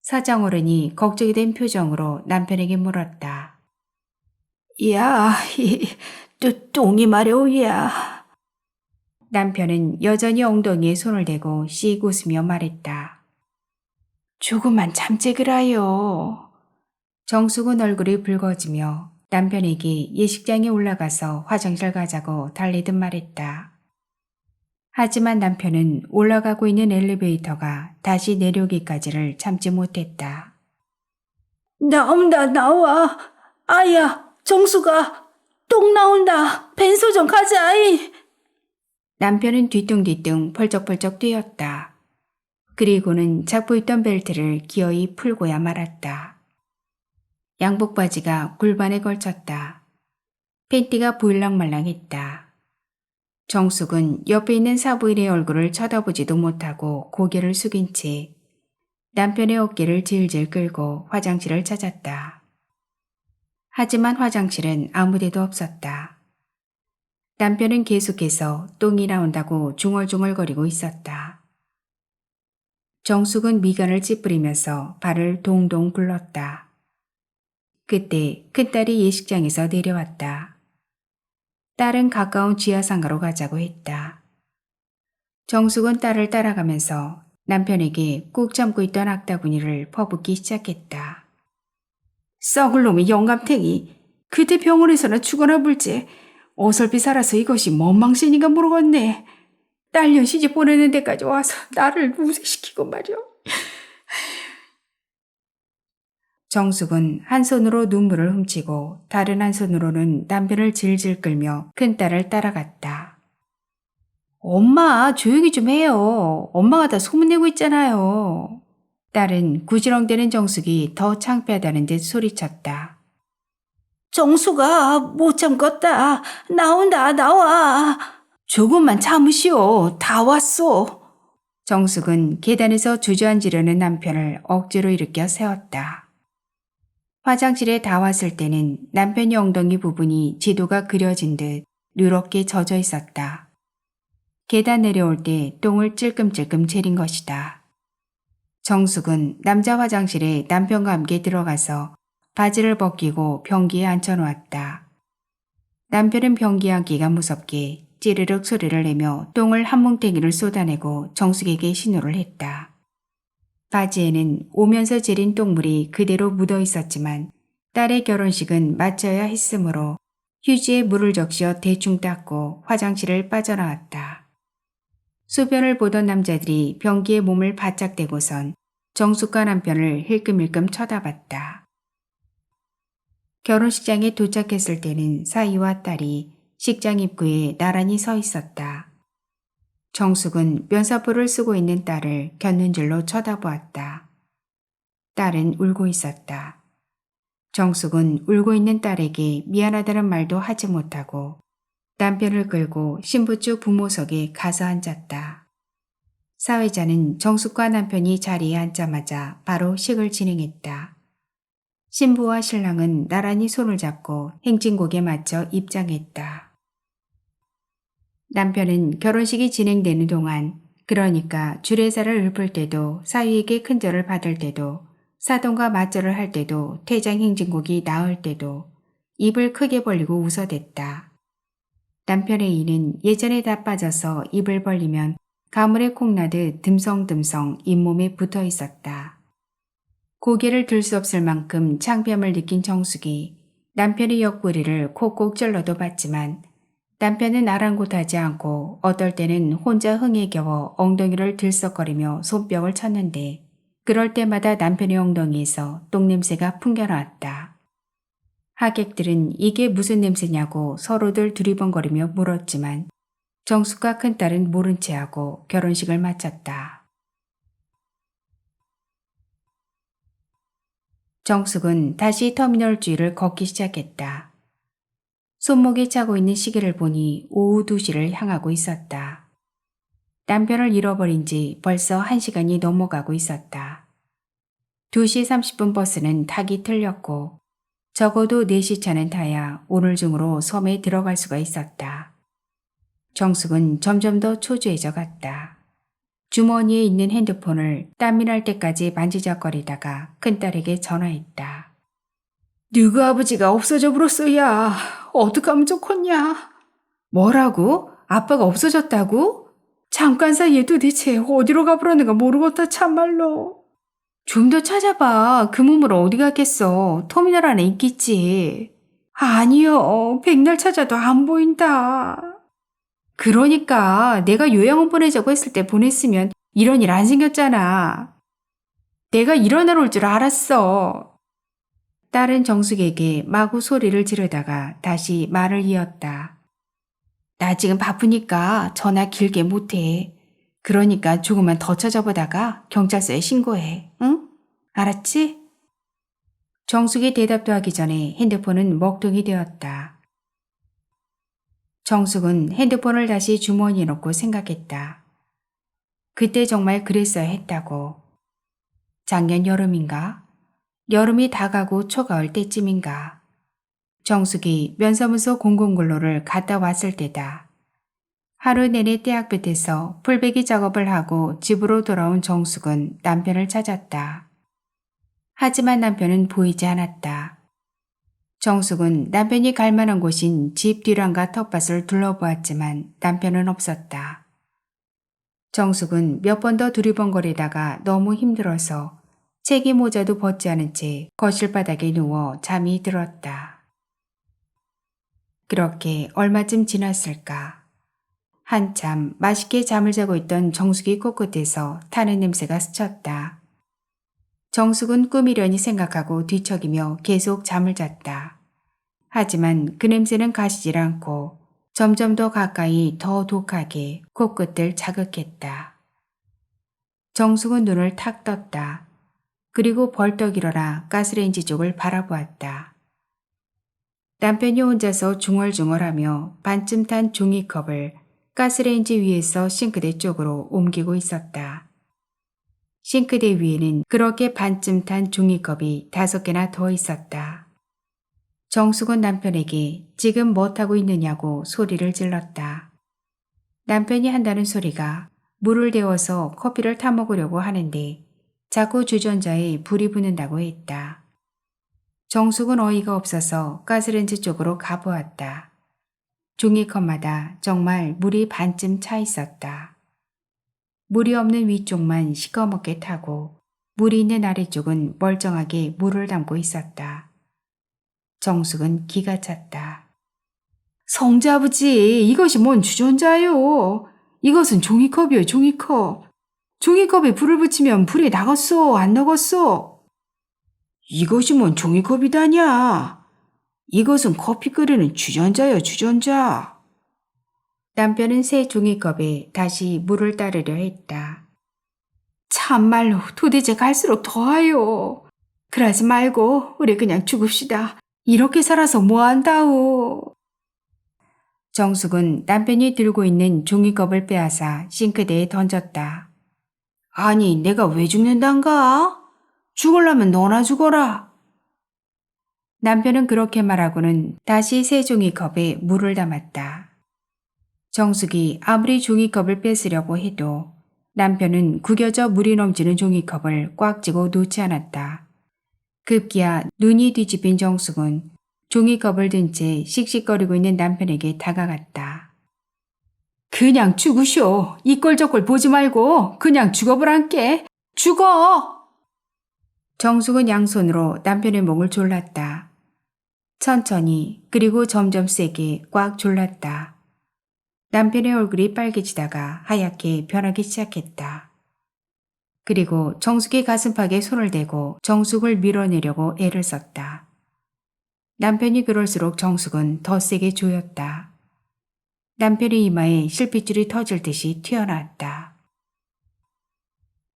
사장어른이 걱정이 된 표정으로 남편에게 물었다. 야, 똥이 마려우야. 남편은 여전히 엉덩이에 손을 대고 씩 웃으며 말했다. 조금만 참재그라요. 정숙은 얼굴이 붉어지며 남편에게 예식장에 올라가서 화장실 가자고 달리듯 말했다. 하지만 남편은 올라가고 있는 엘리베이터가 다시 내려오기까지를 참지 못했다. 나온다, 나와. 아야, 정수가 똥 나온다. 벤소 좀 가자. 남편은 뒤뚱뒤뚱 펄쩍펄쩍 뛰었다. 그리고는 잡고 있던 벨트를 기어이 풀고야 말았다. 양복 바지가 골반에 걸쳤다. 팬티가 보일랑말랑했다. 정숙은 옆에 있는 사부인의 얼굴을 쳐다보지도 못하고 고개를 숙인 채 남편의 어깨를 질질 끌고 화장실을 찾았다. 하지만 화장실은 아무데도 없었다. 남편은 계속해서 똥이 나온다고 중얼중얼거리고 있었다. 정숙은 미간을 찌푸리면서 발을 동동 굴렀다. 그때 큰딸이 예식장에서 내려왔다. 딸은 가까운 지하상가로 가자고 했다. 정숙은 딸을 따라가면서 남편에게 꾹 참고 있던 악다구니를 퍼붓기 시작했다. 썩을 놈의 영감탱이. 그대 병원에서나 죽어나 불지. 어설피 살아서 이것이 뭔 망신인가 모르겠네. 딸년 시집 보내는 데까지 와서 나를 우세시키고 말이오. 정숙은 한 손으로 눈물을 훔치고 다른 한 손으로는 남편을 질질 끌며 큰딸을 따라갔다. 엄마, 조용히 좀 해요. 엄마가 다 소문내고 있잖아요. 딸은 구지렁대는 정숙이 더 창피하다는 듯 소리쳤다. 정수가 못 참겠다. 나온다, 나와. 조금만 참으시오. 다 왔소. 정숙은 계단에서 주저앉으려는 남편을 억지로 일으켜 세웠다. 화장실에 다 왔을 때는 남편의 엉덩이 부분이 지도가 그려진 듯 누렇게 젖어 있었다. 계단 내려올 때 똥을 찔끔찔끔 채린 것이다. 정숙은 남자 화장실에 남편과 함께 들어가서 바지를 벗기고 변기에 앉혀놓았다. 남편은 변기에 앉기가 무섭게 찌르륵 소리를 내며 똥을 한 뭉탱이를 쏟아내고 정숙에게 신호를 했다. 바지에는 오면서 지린 똥물이 그대로 묻어 있었지만 딸의 결혼식은 마쳐야 했으므로 휴지에 물을 적셔 대충 닦고 화장실을 빠져나왔다. 소변을 보던 남자들이 변기에 몸을 바짝 대고선 정숙과 남편을 힐끔힐끔 쳐다봤다. 결혼식장에 도착했을 때는 사위와 딸이 식장 입구에 나란히 서 있었다. 정숙은 면사포를 쓰고 있는 딸을 곁눈질로 쳐다보았다. 딸은 울고 있었다. 정숙은 울고 있는 딸에게 미안하다는 말도 하지 못하고 남편을 끌고 신부 쪽 부모석에 가서 앉았다. 사회자는 정숙과 남편이 자리에 앉자마자 바로 식을 진행했다. 신부와 신랑은 나란히 손을 잡고 행진곡에 맞춰 입장했다. 남편은 결혼식이 진행되는 동안, 그러니까 주례사를 읊을 때도 사위에게 큰절을 받을 때도 사돈과 맞절을 할 때도 퇴장 행진곡이 나올 때도 입을 크게 벌리고 웃어댔다. 남편의 이는 예전에 다 빠져서 입을 벌리면 가물에 콩나듯 듬성듬성 잇몸에 붙어 있었다. 고개를 들 수 없을 만큼 창피함을 느낀 정숙이 남편의 옆구리를 콕콕 찔러도 봤지만 남편은 아랑곳하지 않고 어떨 때는 혼자 흥에 겨워 엉덩이를 들썩거리며 손뼉을 쳤는데 그럴 때마다 남편의 엉덩이에서 똥냄새가 풍겨나왔다. 하객들은 이게 무슨 냄새냐고 서로들 두리번거리며 물었지만 정숙과 큰딸은 모른 체하고 결혼식을 마쳤다. 정숙은 다시 터미널 주위를 걷기 시작했다. 손목에 차고 있는 시계를 보니 오후 2시를 향하고 있었다. 남편을 잃어버린 지 벌써 1시간이 넘어가고 있었다. 2시 30분 버스는 타기 틀렸고 적어도 4시 차는 타야 오늘 중으로 섬에 들어갈 수가 있었다. 정숙은 점점 더 초조해져 갔다. 주머니에 있는 핸드폰을 땀이 날 때까지 만지작거리다가 큰딸에게 전화했다. 너희 아버지가 없어져 버렸어야. 어떡하면 좋겠냐? 뭐라고? 아빠가 없어졌다고? 잠깐 사이에 도대체 어디로 가버렸는가 모르겠다 참말로. 좀 더 찾아봐. 그 몸으로 어디 갔겠어. 터미널 안에 있겠지. 아니요. 백날 찾아도 안 보인다. 그러니까 내가 요양원 보내자고 했을 때 보냈으면 이런 일 안 생겼잖아. 내가 일어나러 올 줄 알았어. 딸은 정숙에게 마구 소리를 지르다가 다시 말을 이었다. 나 지금 바쁘니까 전화 길게 못해. 그러니까 조금만 더 찾아보다가 경찰서에 신고해. 응? 알았지? 정숙이 대답도 하기 전에 핸드폰은 먹통이 되었다. 정숙은 핸드폰을 다시 주머니에 넣고 생각했다. 그때 정말 그랬어야 했다고. 작년 여름인가? 여름이 다가고 초가을 때쯤인가? 정숙이 면사무소 공공근로를 갔다 왔을 때다. 하루 내내 떼약볕에서 풀베기 작업을 하고 집으로 돌아온 정숙은 남편을 찾았다. 하지만 남편은 보이지 않았다. 정숙은 남편이 갈 만한 곳인 집 뒤란과 텃밭을 둘러보았지만 남편은 없었다. 정숙은 몇 번 더 두리번거리다가 너무 힘들어서 책임 모자도 벗지 않은 채 거실 바닥에 누워 잠이 들었다. 그렇게 얼마쯤 지났을까? 한참 맛있게 잠을 자고 있던 정숙이 코끝에서 타는 냄새가 스쳤다. 정숙은 꿈이려니 생각하고 뒤척이며 계속 잠을 잤다. 하지만 그 냄새는 가시질 않고 점점 더 가까이 더 독하게 코끝을 자극했다. 정숙은 눈을 탁 떴다. 그리고 벌떡 일어나 가스레인지 쪽을 바라보았다. 남편이 혼자서 중얼중얼하며 반쯤 탄 종이컵을 가스레인지 위에서 싱크대 쪽으로 옮기고 있었다. 싱크대 위에는 그렇게 반쯤 탄 종이컵이 5개나 더 있었다. 정숙은 남편에게 지금 뭐 타고 있느냐고 소리를 질렀다. 남편이 한다는 소리가 물을 데워서 커피를 타 먹으려고 하는데 자꾸 주전자에 불이 붙는다고 했다. 정숙은 어이가 없어서 가스레인지 쪽으로 가보았다. 종이컵마다 정말 물이 반쯤 차 있었다. 물이 없는 위쪽만 시커멓게 타고 물이 있는 아래쪽은 멀쩡하게 물을 담고 있었다. 정숙은 기가 찼다. 성자아버지, 이것이 뭔 주전자요? 이것은 종이컵이요, 종이컵. 종이컵에 불을 붙이면 불이 나갔어, 안 나갔어? 이것이 뭔 종이컵이다냐? 이것은 커피 끓이는 주전자요, 주전자. 남편은 새 종이컵에 다시 물을 따르려 했다. 참말로 도대체 갈수록 더하요. 그러지 말고 우리 그냥 죽읍시다. 이렇게 살아서 뭐한다오. 정숙은 남편이 들고 있는 종이컵을 빼앗아 싱크대에 던졌다. 아니, 내가 왜 죽는단가? 죽으려면 너나 죽어라. 남편은 그렇게 말하고는 다시 새 종이컵에 물을 담았다. 정숙이 아무리 종이컵을 뺏으려고 해도 남편은 구겨져 물이 넘치는 종이컵을 꽉 쥐고 놓지 않았다. 급기야 눈이 뒤집힌 정숙은 종이컵을 든 채 씩씩거리고 있는 남편에게 다가갔다. 그냥 죽으쇼. 이꼴 저꼴 보지 말고 그냥 죽어보란께. 죽어! 정숙은 양손으로 남편의 목을 졸랐다. 천천히 그리고 점점 세게 꽉 졸랐다. 남편의 얼굴이 빨개지다가 하얗게 변하기 시작했다. 그리고 정숙이 가슴팍에 손을 대고 정숙을 밀어내려고 애를 썼다. 남편이 그럴수록 정숙은 더 세게 조였다. 남편의 이마에 실핏줄이 터질 듯이 튀어나왔다.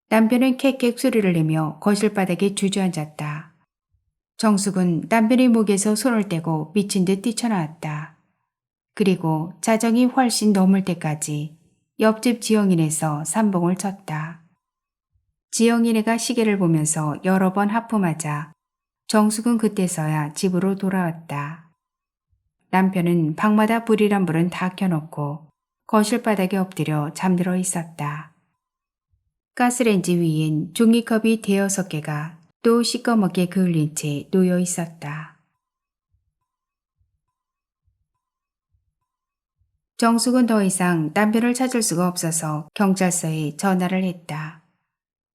남편은 캑캑 소리를 내며 거실 바닥에 주저앉았다. 정숙은 남편의 목에서 손을 떼고 미친 듯 뛰쳐나왔다. 그리고 자정이 훨씬 넘을 때까지 옆집 지영이네서 삼봉을 쳤다. 지영이네가 시계를 보면서 여러 번 하품하자 정숙은 그때서야 집으로 돌아왔다. 남편은 방마다 불이란 불은 다 켜놓고 거실 바닥에 엎드려 잠들어 있었다. 가스레인지 위엔 종이컵이 대여섯 개가 또 시꺼멓게 그을린 채 놓여 있었다. 정숙은 더 이상 남편을 찾을 수가 없어서 경찰서에 전화를 했다.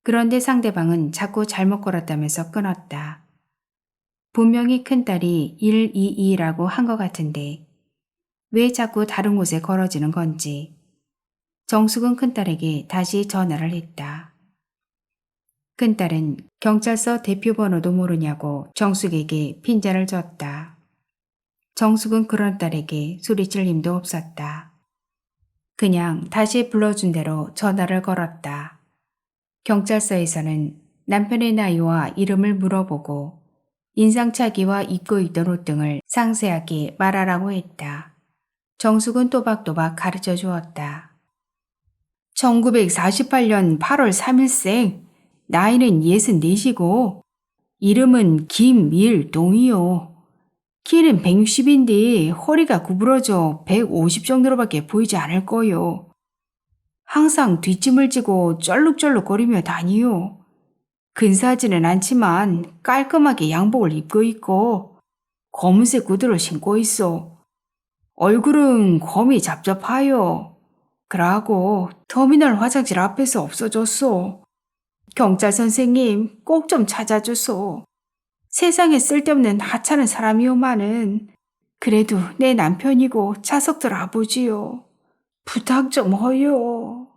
그런데 상대방은 자꾸 잘못 걸었다면서 끊었다. 분명히 큰딸이 122라고 한 것 같은데 왜 자꾸 다른 곳에 걸어지는 건지. 정숙은 큰딸에게 다시 전화를 했다. 큰딸은 경찰서 대표 번호도 모르냐고 정숙에게 핀잔을 줬다. 정숙은 그런 딸에게 소리칠 힘도 없었다. 그냥 다시 불러준 대로 전화를 걸었다. 경찰서에서는 남편의 나이와 이름을 물어보고 인상착의와 입고 있던 옷 등을 상세하게 말하라고 했다. 정숙은 또박또박 가르쳐 주었다. 1948년 8월 3일생, 나이는 64시고 이름은 김일동이요. 키는 160인데 허리가 구부러져 150 정도로밖에 보이지 않을 거요. 항상 뒷짐을 지고 쩔룩쩔룩거리며 다니요. 근사하지는 않지만 깔끔하게 양복을 입고 있고 검은색 구두를 신고 있어. 얼굴은 검이 잡잡하여. 그러고 터미널 화장실 앞에서 없어졌어. 경찰 선생님 꼭 좀 찾아주소. 세상에 쓸데없는 하찮은 사람이오마는 그래도 내 남편이고 자석들 아버지요. 부탁 좀 허요.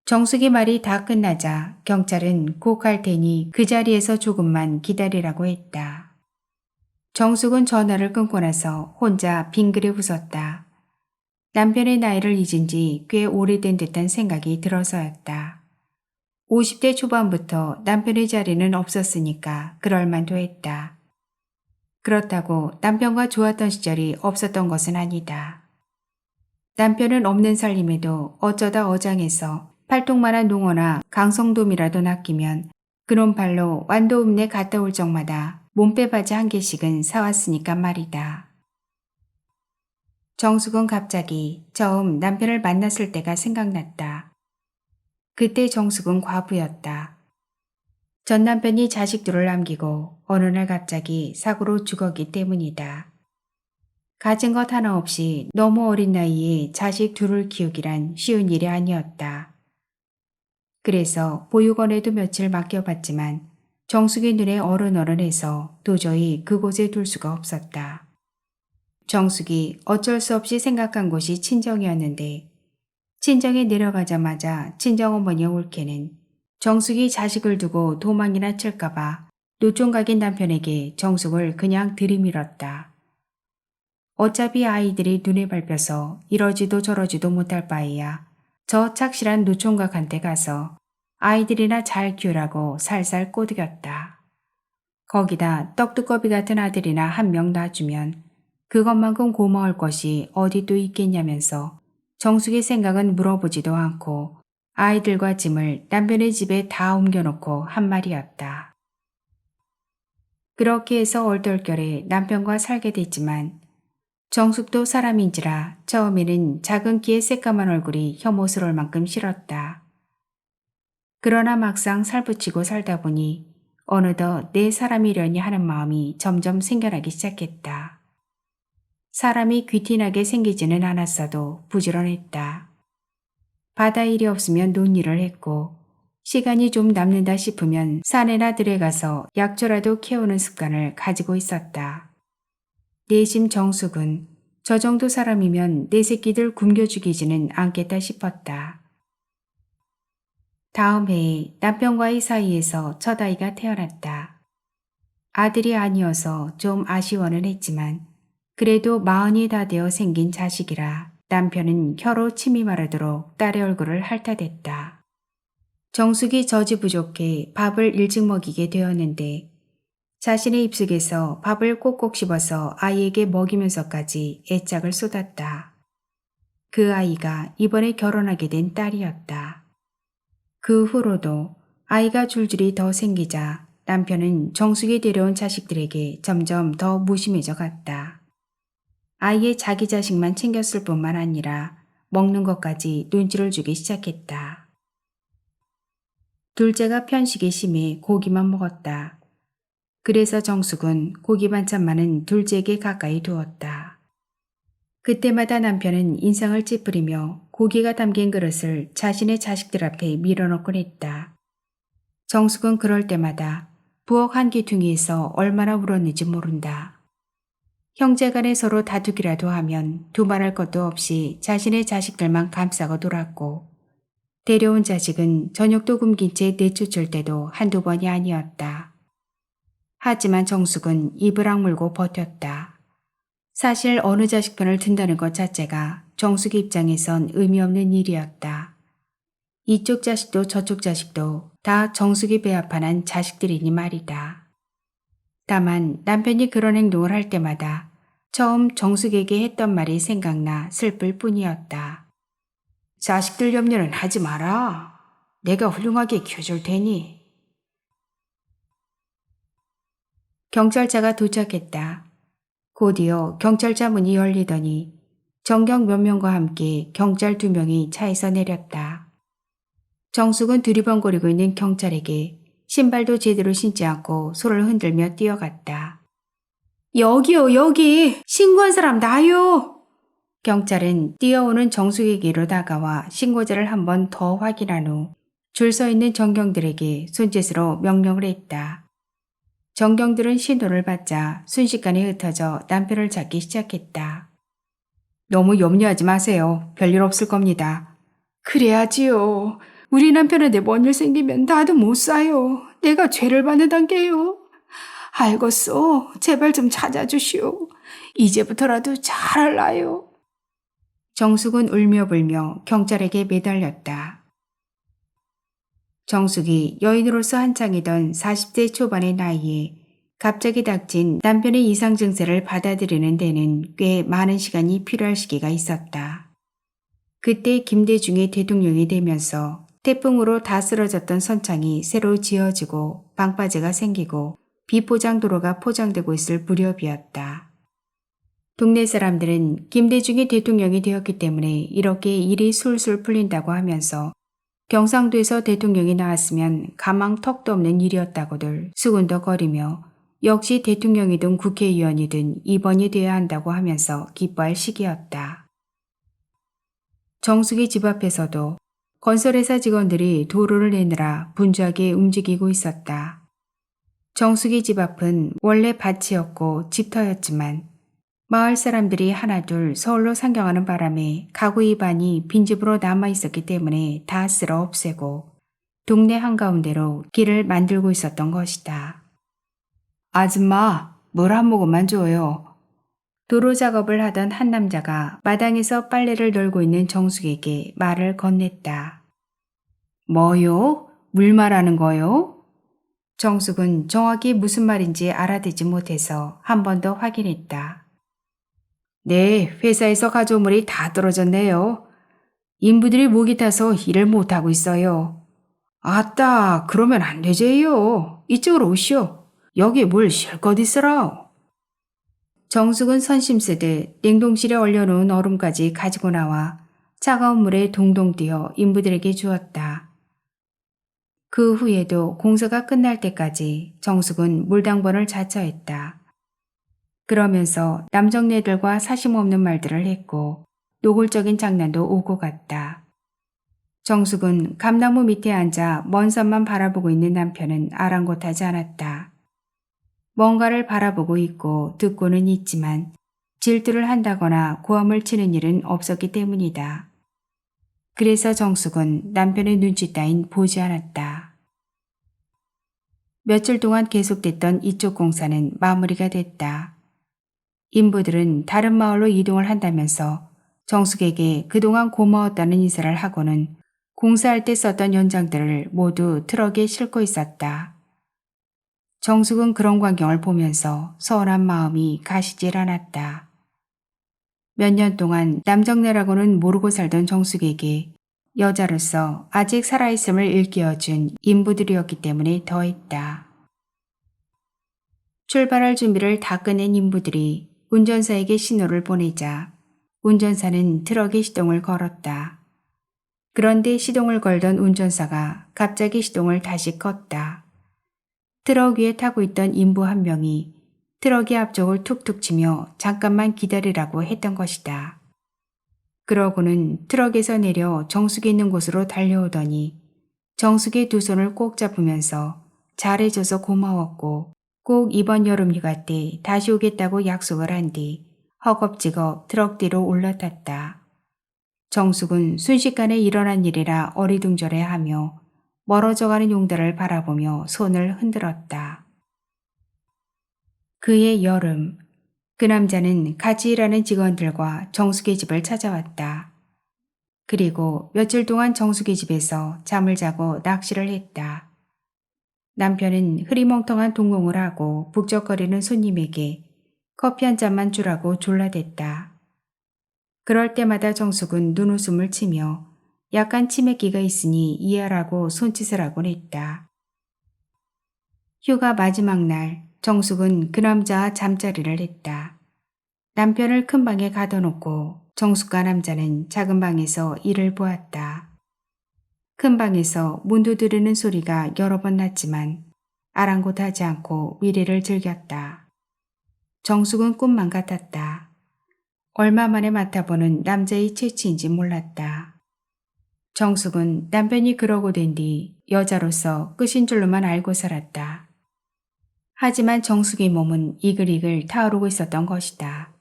정숙의 말이 다 끝나자 경찰은 곧 갈 테니 그 자리에서 조금만 기다리라고 했다. 정숙은 전화를 끊고 나서 혼자 빙그레 웃었다. 남편의 나이를 잊은 지 꽤 오래된 듯한 생각이 들어서였다. 50대 초반부터 남편의 자리는 없었으니까 그럴만도 했다. 그렇다고 남편과 좋았던 시절이 없었던 것은 아니다. 남편은 없는 살림에도 어쩌다 어장해서 팔뚝만한 농어나 강성돔이라도 낚이면 그놈 발로 완도읍내 갔다 올 적마다 몸빼바지 한 개씩은 사왔으니까 말이다. 정숙은 갑자기 처음 남편을 만났을 때가 생각났다. 그때 정숙은 과부였다. 전 남편이 자식들을 남기고 어느 날 갑자기 사고로 죽었기 때문이다. 가진 것 하나 없이 너무 어린 나이에 자식 둘을 키우기란 쉬운 일이 아니었다. 그래서 보육원에도 며칠 맡겨봤지만 정숙의 눈에 어른어른해서 도저히 그곳에 둘 수가 없었다. 정숙이 어쩔 수 없이 생각한 곳이 친정이었는데 친정에 내려가자마자 친정어머니의 올케는 정숙이 자식을 두고 도망이나 칠까봐 노총각인 남편에게 정숙을 그냥 들이밀었다. 어차피 아이들이 눈에 밟혀서 이러지도 저러지도 못할 바에야 저 착실한 노총각한테 가서 아이들이나 잘 키우라고 살살 꼬드겼다. 거기다 떡두꺼비 같은 아들이나 한 명 놔주면 그것만큼 고마울 것이 어디 또 있겠냐면서 정숙의 생각은 물어보지도 않고 아이들과 짐을 남편의 집에 다 옮겨놓고 한 말이었다. 그렇게 해서 얼떨결에 남편과 살게 됐지만 정숙도 사람인지라 처음에는 작은 키에 새까만 얼굴이 혐오스러울 만큼 싫었다. 그러나 막상 살붙이고 살다 보니 어느덧 내 사람이려니 하는 마음이 점점 생겨나기 시작했다. 사람이 귀티나게 생기지는 않았어도 부지런했다. 바다 일이 없으면 논일을 했고 시간이 좀 남는다 싶으면 산에나 들에 가서 약초라도 캐오는 습관을 가지고 있었다. 내심 정숙은 저 정도 사람이면 내 새끼들 굶겨 죽이지는 않겠다 싶었다. 다음 해에 남편과의 사이에서 첫 아이가 태어났다. 아들이 아니어서 좀 아쉬워는 했지만 그래도 40이 다 되어 생긴 자식이라 남편은 혀로 침이 마르도록 딸의 얼굴을 핥아댔다. 정숙이 저지부족해 밥을 일찍 먹이게 되었는데 자신의 입속에서 밥을 꼭꼭 씹어서 아이에게 먹이면서까지 애착을 쏟았다. 그 아이가 이번에 결혼하게 된 딸이었다. 그 후로도 아이가 줄줄이 더 생기자 남편은 정숙이 데려온 자식들에게 점점 더 무심해져 갔다. 아예 자기 자식만 챙겼을 뿐만 아니라 먹는 것까지 눈치를 주기 시작했다. 둘째가 편식이 심해 고기만 먹었다. 그래서 정숙은 고기 반찬 많은 둘째에게 가까이 두었다. 그때마다 남편은 인상을 찌푸리며 고기가 담긴 그릇을 자신의 자식들 앞에 밀어넣곤 했다. 정숙은 그럴 때마다 부엌 한 귀퉁이에서 얼마나 울었는지 모른다. 형제간에 서로 다투기라도 하면 두말할 것도 없이 자신의 자식들만 감싸고 놀았고 데려온 자식은 저녁도 굶긴 채 내쫓을 때도 한두 번이 아니었다. 하지만 정숙은 입을 악물고 버텼다. 사실 어느 자식 편을 든다는 것 자체가 정숙 입장에선 의미 없는 일이었다. 이쪽 자식도 저쪽 자식도 다 정숙이 배합한 자식들이니 말이다. 다만 남편이 그런 행동을 할 때마다 처음 정숙에게 했던 말이 생각나 슬플 뿐이었다. 자식들 염려는 하지 마라. 내가 훌륭하게 키워줄 테니. 경찰차가 도착했다. 곧이어 경찰차 문이 열리더니 정경 몇 명과 함께 경찰 2명이 차에서 내렸다. 정숙은 두리번거리고 있는 경찰에게 신발도 제대로 신지 않고 손을 흔들며 뛰어갔다. 여기요, 여기! 신고한 사람 나요! 경찰은 뛰어오는 정숙에게로 다가와 신고자를 한 번 더 확인한 후 줄 서 있는 정경들에게 손짓으로 명령을 했다. 정경들은 신호를 받자 순식간에 흩어져 남편을 찾기 시작했다. 너무 염려하지 마세요. 별일 없을 겁니다. 그래야지요. 우리 남편한테 뭔 일 생기면 나도 못 사요. 내가 죄를 받는 단계요. 알겠어. 제발 좀 찾아주시오. 이제부터라도 잘할라요. 정숙은 울며 불며 경찰에게 매달렸다. 정숙이 여인으로서 한창이던 40대 초반의 나이에 갑자기 닥친 남편의 이상 증세를 받아들이는 데는 꽤 많은 시간이 필요할 시기가 있었다. 그때 김대중이 대통령이 되면서 태풍으로 다 쓰러졌던 선창이 새로 지어지고 방파제가 생기고 비포장 도로가 포장되고 있을 무렵이었다. 동네 사람들은 김대중이 대통령이 되었기 때문에 이렇게 일이 술술 풀린다고 하면서 경상도에서 대통령이 나왔으면 가망 턱도 없는 일이었다고들 수군덕거리며 역시 대통령이든 국회의원이든 입원이 돼야 한다고 하면서 기뻐할 시기였다. 정숙이 집 앞에서도 건설회사 직원들이 도로를 내느라 분주하게 움직이고 있었다. 정숙이 집 앞은 원래 밭이었고 집터였지만 마을 사람들이 하나둘 서울로 상경하는 바람에 가구 입안이 빈집으로 남아있었기 때문에 다 쓸어 없애고 동네 한가운데로 길을 만들고 있었던 것이다. 아줌마, 물 한 모금만 줘요. 도로 작업을 하던 한 남자가 마당에서 빨래를 널고 있는 정숙에게 말을 건넸다. 뭐요? 물 말하는 거요? 정숙은 정확히 무슨 말인지 알아듣지 못해서 한 번 더 확인했다. 네, 회사에서 가져온 물이 다 떨어졌네요. 인부들이 목이 타서 일을 못하고 있어요. 아따, 그러면 안 되지요. 이쪽으로 오시오. 여기 물 실컷 있으라. 정숙은 선심 쓰듯 냉동실에 얼려놓은 얼음까지 가지고 나와 차가운 물에 동동 뛰어 인부들에게 주었다. 그 후에도 공사가 끝날 때까지 정숙은 물당번을 자처했다. 그러면서 남정네들과 사심없는 말들을 했고 노골적인 장난도 오고 갔다. 정숙은 감나무 밑에 앉아 먼 산만 바라보고 있는 남편은 아랑곳하지 않았다. 뭔가를 바라보고 있고 듣고는 있지만 질투를 한다거나 고함을 치는 일은 없었기 때문이다. 그래서 정숙은 남편의 눈치 따윈 보지 않았다. 며칠 동안 계속됐던 이쪽 공사는 마무리가 됐다. 인부들은 다른 마을로 이동을 한다면서 정숙에게 그동안 고마웠다는 인사를 하고는 공사할 때 썼던 연장들을 모두 트럭에 싣고 있었다. 정숙은 그런 광경을 보면서 서운한 마음이 가시질 않았다. 몇 년 동안 남정네라고는 모르고 살던 정숙에게 여자로서 아직 살아있음을 일깨워준 인부들이었기 때문에 더했다. 출발할 준비를 다 끝낸 인부들이 운전사에게 신호를 보내자 운전사는 트럭에 시동을 걸었다. 그런데 시동을 걸던 운전사가 갑자기 시동을 다시 껐다. 트럭 위에 타고 있던 인부 한 명이 트럭의 앞쪽을 툭툭 치며 잠깐만 기다리라고 했던 것이다. 그러고는 트럭에서 내려 정숙이 있는 곳으로 달려오더니 정숙의 두 손을 꼭 잡으면서 잘해줘서 고마웠고 꼭 이번 여름 휴가 때 다시 오겠다고 약속을 한 뒤 허겁지겁 트럭 뒤로 올라탔다. 정숙은 순식간에 일어난 일이라 어리둥절해하며 멀어져가는 용달을 바라보며 손을 흔들었다. 그해 여름, 그 남자는 같이 일하는 직원들과 정숙의 집을 찾아왔다. 그리고 며칠 동안 정숙의 집에서 잠을 자고 낚시를 했다. 남편은 흐리멍텅한 동공을 하고 북적거리는 손님에게 커피 한 잔만 주라고 졸라댔다. 그럴 때마다 정숙은 눈웃음을 치며 약간 치맥기가 있으니 이해하라고 손짓을 하곤 했다. 휴가 마지막 날 정숙은 그 남자와 잠자리를 했다. 남편을 큰 방에 가둬놓고 정숙과 남자는 작은 방에서 일을 보았다. 큰 방에서 문 두드리는 소리가 여러 번 났지만 아랑곳하지 않고 미래를 즐겼다. 정숙은 꿈만 같았다. 얼마 만에 맡아보는 남자의 체취인지 몰랐다. 정숙은 남편이 그러고 된 뒤 여자로서 끝인 줄로만 알고 살았다. 하지만 정숙의 몸은 이글이글 타오르고 있었던 것이다.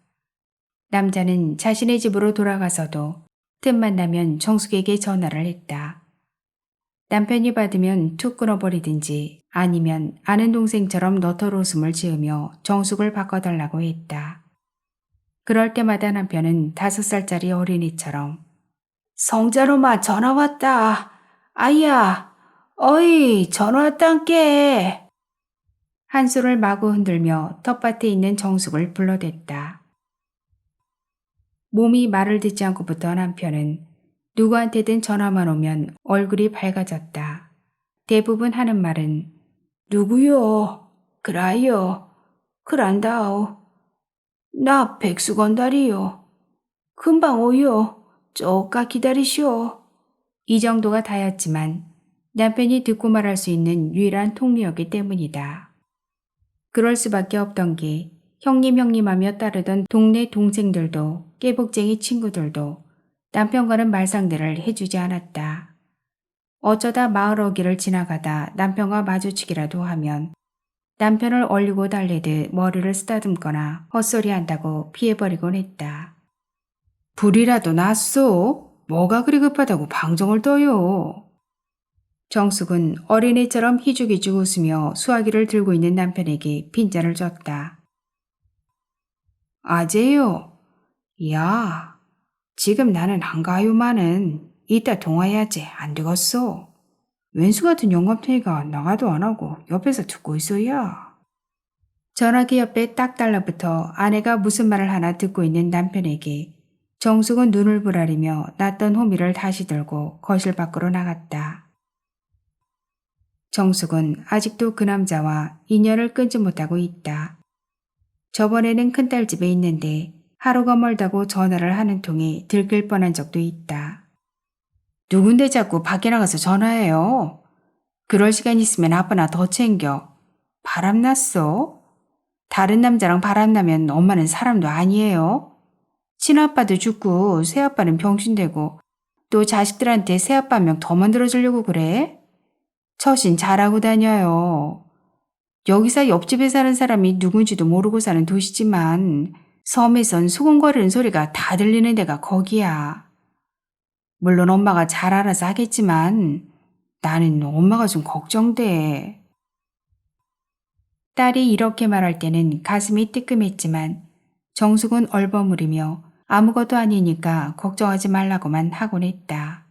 남자는 자신의 집으로 돌아가서도 틈만 나면 정숙에게 전화를 했다. 남편이 받으면 툭 끊어버리든지 아니면 아는 동생처럼 너털 웃음을 지으며 정숙을 바꿔달라고 했다. 그럴 때마다 남편은 5살짜리 어린이처럼 성자로마 전화 왔다. 아이야, 어이 전화 왔단께. 한 손을 마구 흔들며 텃밭에 있는 정숙을 불러댔다. 몸이 말을 듣지 않고부터 남편은 누구한테든 전화만 오면 얼굴이 밝아졌다. 대부분 하는 말은 누구요? 그라요? 그란다오. 나 백수건달이요. 금방 오요. 쪼까 기다리시오. 이 정도가 다였지만 남편이 듣고 말할 수 있는 유일한 통로였기 때문이다. 그럴 수밖에 없던 게 형님하며 따르던 동네 동생들도 깨복쟁이 친구들도 남편과는 말상대를 해주지 않았다. 어쩌다 마을 어귀를 지나가다 남편과 마주치기라도 하면 남편을 얼리고 달래듯 머리를 쓰다듬거나 헛소리한다고 피해버리곤 했다. 불이라도 났소? 뭐가 그리 급하다고 방정을 떠요? 정숙은 어린애처럼 희죽희죽 웃으며 수화기를 들고 있는 남편에게 빈잔을 줬다. 아재요. 야, 지금 나는 한가하요마는 이따 통화해야지 안 되겠어. 왼수 같은 영감탱이가 나가도 안 하고 옆에서 듣고 있어야. 전화기 옆에 딱 달라붙어 아내가 무슨 말을 하나 듣고 있는 남편에게 정숙은 눈을 부라리며 낯던 호미를 다시 들고 거실 밖으로 나갔다. 정숙은 아직도 그 남자와 인연을 끊지 못하고 있다. 저번에는 큰딸 집에 있는데 하루가 멀다고 전화를 하는 통에 들킬 뻔한 적도 있다. 누군데 자꾸 밖에 나가서 전화해요? 그럴 시간 있으면 아빠나 더 챙겨. 바람났어? 다른 남자랑 바람나면 엄마는 사람도 아니에요? 친아빠도 죽고 새아빠는 병신되고 또 자식들한테 새아빠 한 명 더 만들어주려고 그래? 처신 잘하고 다녀요. 여기서 옆집에 사는 사람이 누군지도 모르고 사는 도시지만 섬에선 수군거리는 소리가 다 들리는 데가 거기야. 물론 엄마가 잘 알아서 하겠지만 나는 엄마가 좀 걱정돼. 딸이 이렇게 말할 때는 가슴이 뜨끔했지만 정숙은 얼버무리며 아무것도 아니니까 걱정하지 말라고만 하곤 했다.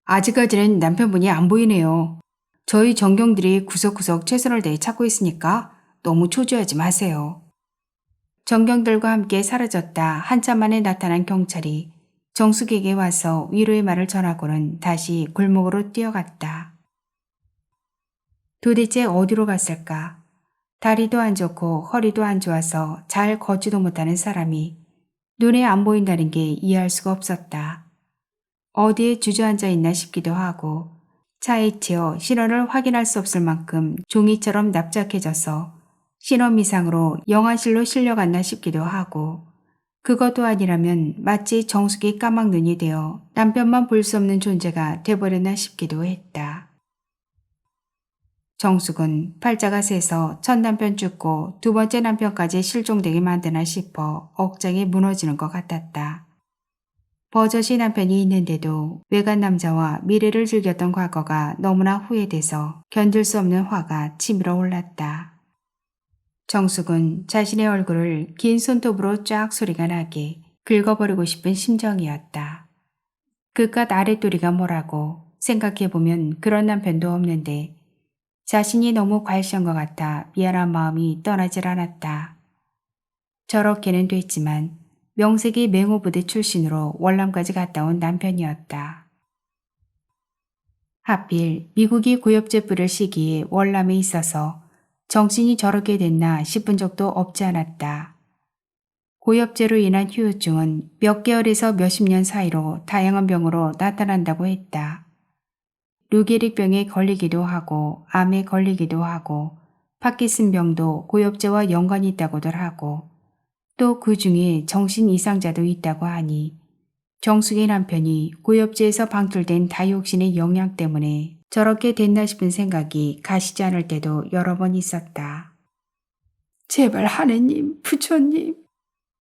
아직까지는 남편분이 안 보이네요. 저희 정경들이 구석구석 최선을 다해 찾고 있으니까 너무 초조하지 마세요. 정경들과 함께 사라졌다 한참 만에 나타난 경찰이 정숙에게 와서 위로의 말을 전하고는 다시 골목으로 뛰어갔다. 도대체 어디로 갔을까? 다리도 안 좋고 허리도 안 좋아서 잘 걷지도 못하는 사람이 눈에 안 보인다는 게 이해할 수가 없었다. 어디에 주저앉아 있나 싶기도 하고 차에 치여 신원을 확인할 수 없을 만큼 종이처럼 납작해져서 신원 이상으로 영안실로 실려갔나 싶기도 하고 그것도 아니라면 마치 정숙이 까막눈이 되어 남편만 볼 수 없는 존재가 돼버렸나 싶기도 했다. 정숙은 팔자가 세서 첫 남편 죽고 두 번째 남편까지 실종되게 만드나 싶어 억장이 무너지는 것 같았다. 버젓이 남편이 있는데도 외간 남자와 미래를 즐겼던 과거가 너무나 후회돼서 견딜 수 없는 화가 치밀어 올랐다. 정숙은 자신의 얼굴을 긴 손톱으로 쫙 소리가 나게 긁어버리고 싶은 심정이었다. 그깟 아랫도리가 뭐라고 생각해보면 그런 남편도 없는데 자신이 너무 과시한 것 같아 미안한 마음이 떠나질 않았다. 저렇게는 됐지만 명색이 맹호부대 출신으로 월남까지 갔다 온 남편이었다. 하필 미국이 구엽제 뿌릴 시기에 월남에 있어서 정신이 저렇게 됐나 싶은 적도 없지 않았다. 고엽제로 인한 후유증은 몇 개월에서 몇십 년 사이로 다양한 병으로 나타난다고 했다. 루게릭병에 걸리기도 하고 암에 걸리기도 하고 파킨슨병도 고엽제와 연관이 있다고들 하고 또 그 중에 정신 이상자도 있다고 하니 정숙의 남편이 고엽제에서 방출된 다이옥신의 영향 때문에 저렇게 됐나 싶은 생각이 가시지 않을 때도 여러 번 있었다. 제발 하느님, 부처님,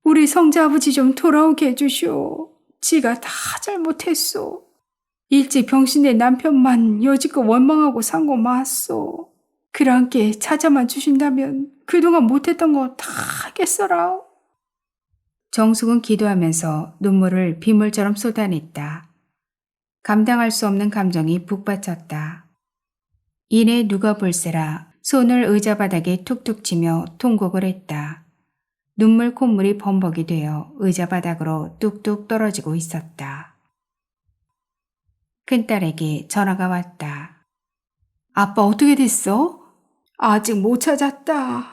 우리 성자아버지 좀 돌아오게 해주시오. 지가 다 잘못했소. 일찍 병신된 남편만 여지껏 원망하고 산 거 맞소. 그랑께 찾아만 주신다면 그동안 못했던 거 다 하겠어라. 정숙은 기도하면서 눈물을 빗물처럼 쏟아냈다. 감당할 수 없는 감정이 북받쳤다. 이내 누가 볼세라 손을 의자 바닥에 툭툭 치며 통곡을 했다. 눈물 콧물이 범벅이 되어 의자 바닥으로 뚝뚝 떨어지고 있었다. 큰딸에게 전화가 왔다. 아빠 어떻게 됐어? 아직 못 찾았다.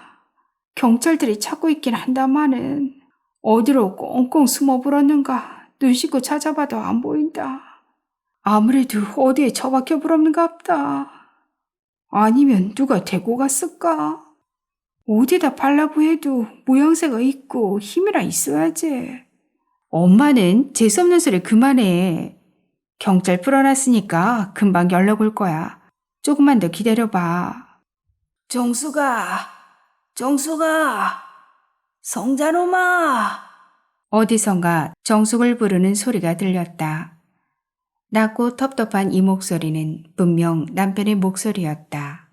경찰들이 찾고 있긴 한다마는 어디로 꽁꽁 숨어 불었는가 눈 씻고 찾아봐도 안 보인다. 아무래도 어디에 처박혀 불었는갑다. 아니면 누가 데리고 갔을까? 어디다 발라고 해도 모양새가 있고 힘이라 있어야지. 엄마는 재수없는 소리 그만해. 경찰 풀어놨으니까 금방 연락 올 거야. 조금만 더 기다려봐. 정수가, 성자놈아. 어디선가 정숙을 부르는 소리가 들렸다. 낮고 텁텁한 이 목소리는 분명 남편의 목소리였다.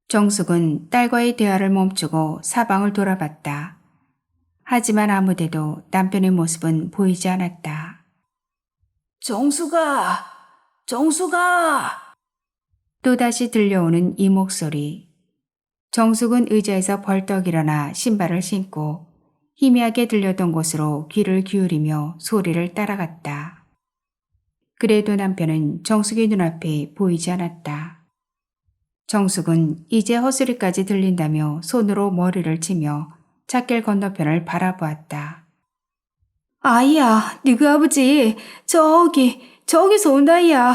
정숙은 딸과의 대화를 멈추고 사방을 돌아봤다. 하지만 아무데도 남편의 모습은 보이지 않았다. 정수가. 또다시 들려오는 이 목소리. 정숙은 의자에서 벌떡 일어나 신발을 신고 희미하게 들렸던 곳으로 귀를 기울이며 소리를 따라갔다. 그래도 남편은 정숙의 눈앞에 보이지 않았다. 정숙은 이제 헛소리까지 들린다며 손으로 머리를 치며 찻길 건너편을 바라보았다. 아이야, 너그 아버지 저기서 온다이야.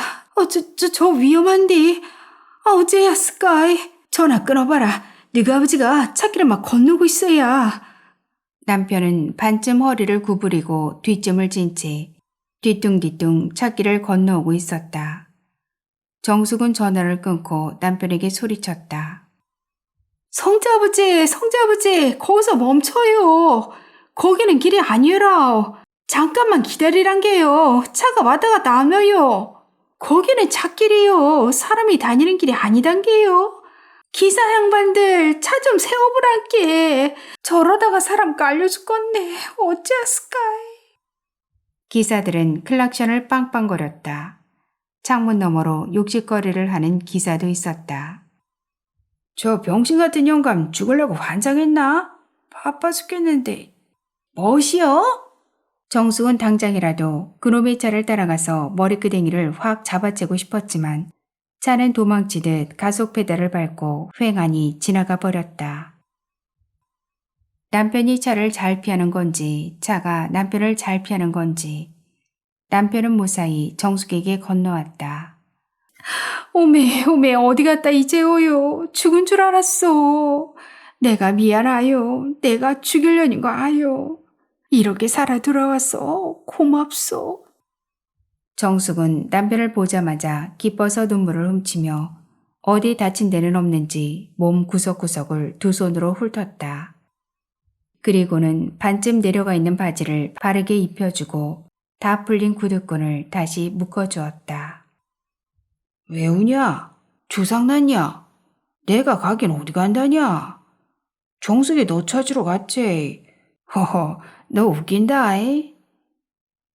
저 위험한디. 어째야 스카이. 전화 끊어봐라. 너그 아버지가 찻길을 막 건너고 있어야. 남편은 반쯤 허리를 구부리고 뒷짐을 진 채 뒤뚱뒤뚱 찻길을 건너오고 있었다. 정숙은 전화를 끊고 남편에게 소리쳤다. 성자아버지, 거기서 멈춰요. 거기는 길이 아니라. 잠깐만 기다리란 게요. 차가 왔다 갔다 안 와요. 거기는 찻길이요. 사람이 다니는 길이 아니단 게요. 기사 양반들 차 좀 세워보란께. 저러다가 사람 깔려 죽겠네. 어찌하스까이. 기사들은 클락션을 빵빵거렸다. 창문 너머로 욕짓거리를 하는 기사도 있었다. 저 병신 같은 영감 죽으려고 환장했나? 바빠 죽겠는데. 멋이요? 정숙은 당장이라도 그놈의 차를 따라가서 머리끄댕이를 확 잡아채고 싶었지만 차는 도망치듯 가속 페달을 밟고 휑하니 지나가 버렸다. 남편이 차를 잘 피하는 건지 차가 남편을 잘 피하는 건지 남편은 무사히 정숙에게 건너왔다. 오메, 어디 갔다 이제 오요. 죽은 줄 알았어. 내가 미안하요. 내가 죽이려는 거 아요. 이렇게 살아 돌아왔어. 고맙소. 정숙은 남편을 보자마자 기뻐서 눈물을 훔치며 어디 다친 데는 없는지 몸 구석구석을 두 손으로 훑었다. 그리고는 반쯤 내려가 있는 바지를 바르게 입혀주고 다 풀린 구두끈을 다시 묶어주었다. 왜 우냐? 주상났냐? 내가 가긴 어디 간다냐? 정숙이 너 찾으러 갔지. 허허, 너 웃긴다이.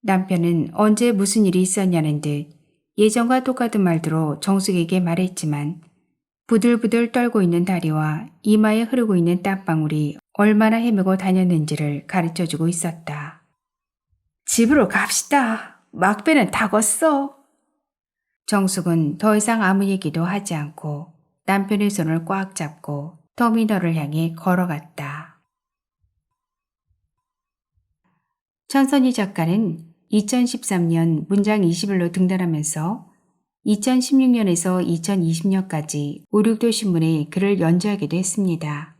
남편은 언제 무슨 일이 있었냐는 듯 예전과 똑같은 말투로 정숙에게 말했지만 부들부들 떨고 있는 다리와 이마에 흐르고 있는 땀방울이 얼마나 헤매고 다녔는지를 가르쳐주고 있었다. 집으로 갑시다. 막배는 다 걷어. 정숙은 더 이상 아무 얘기도 하지 않고 남편의 손을 꽉 잡고 터미널을 향해 걸어갔다. 천선희 작가는 2013년 문장 20일로 등단하면서 2016년에서 2020년까지 오륙도 신문에 글을 연재하기도 했습니다.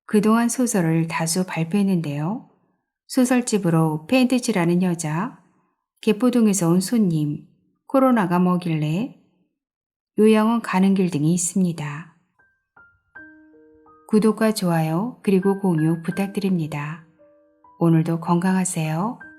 그동안 소설을 다수 발표했는데요. 소설집으로 팬트치라는 여자, 개포동에서 온 손님, 코로나가 뭐길래, 요양원 가는 길 등이 있습니다. 구독과 좋아요 그리고 공유 부탁드립니다. 오늘도 건강하세요.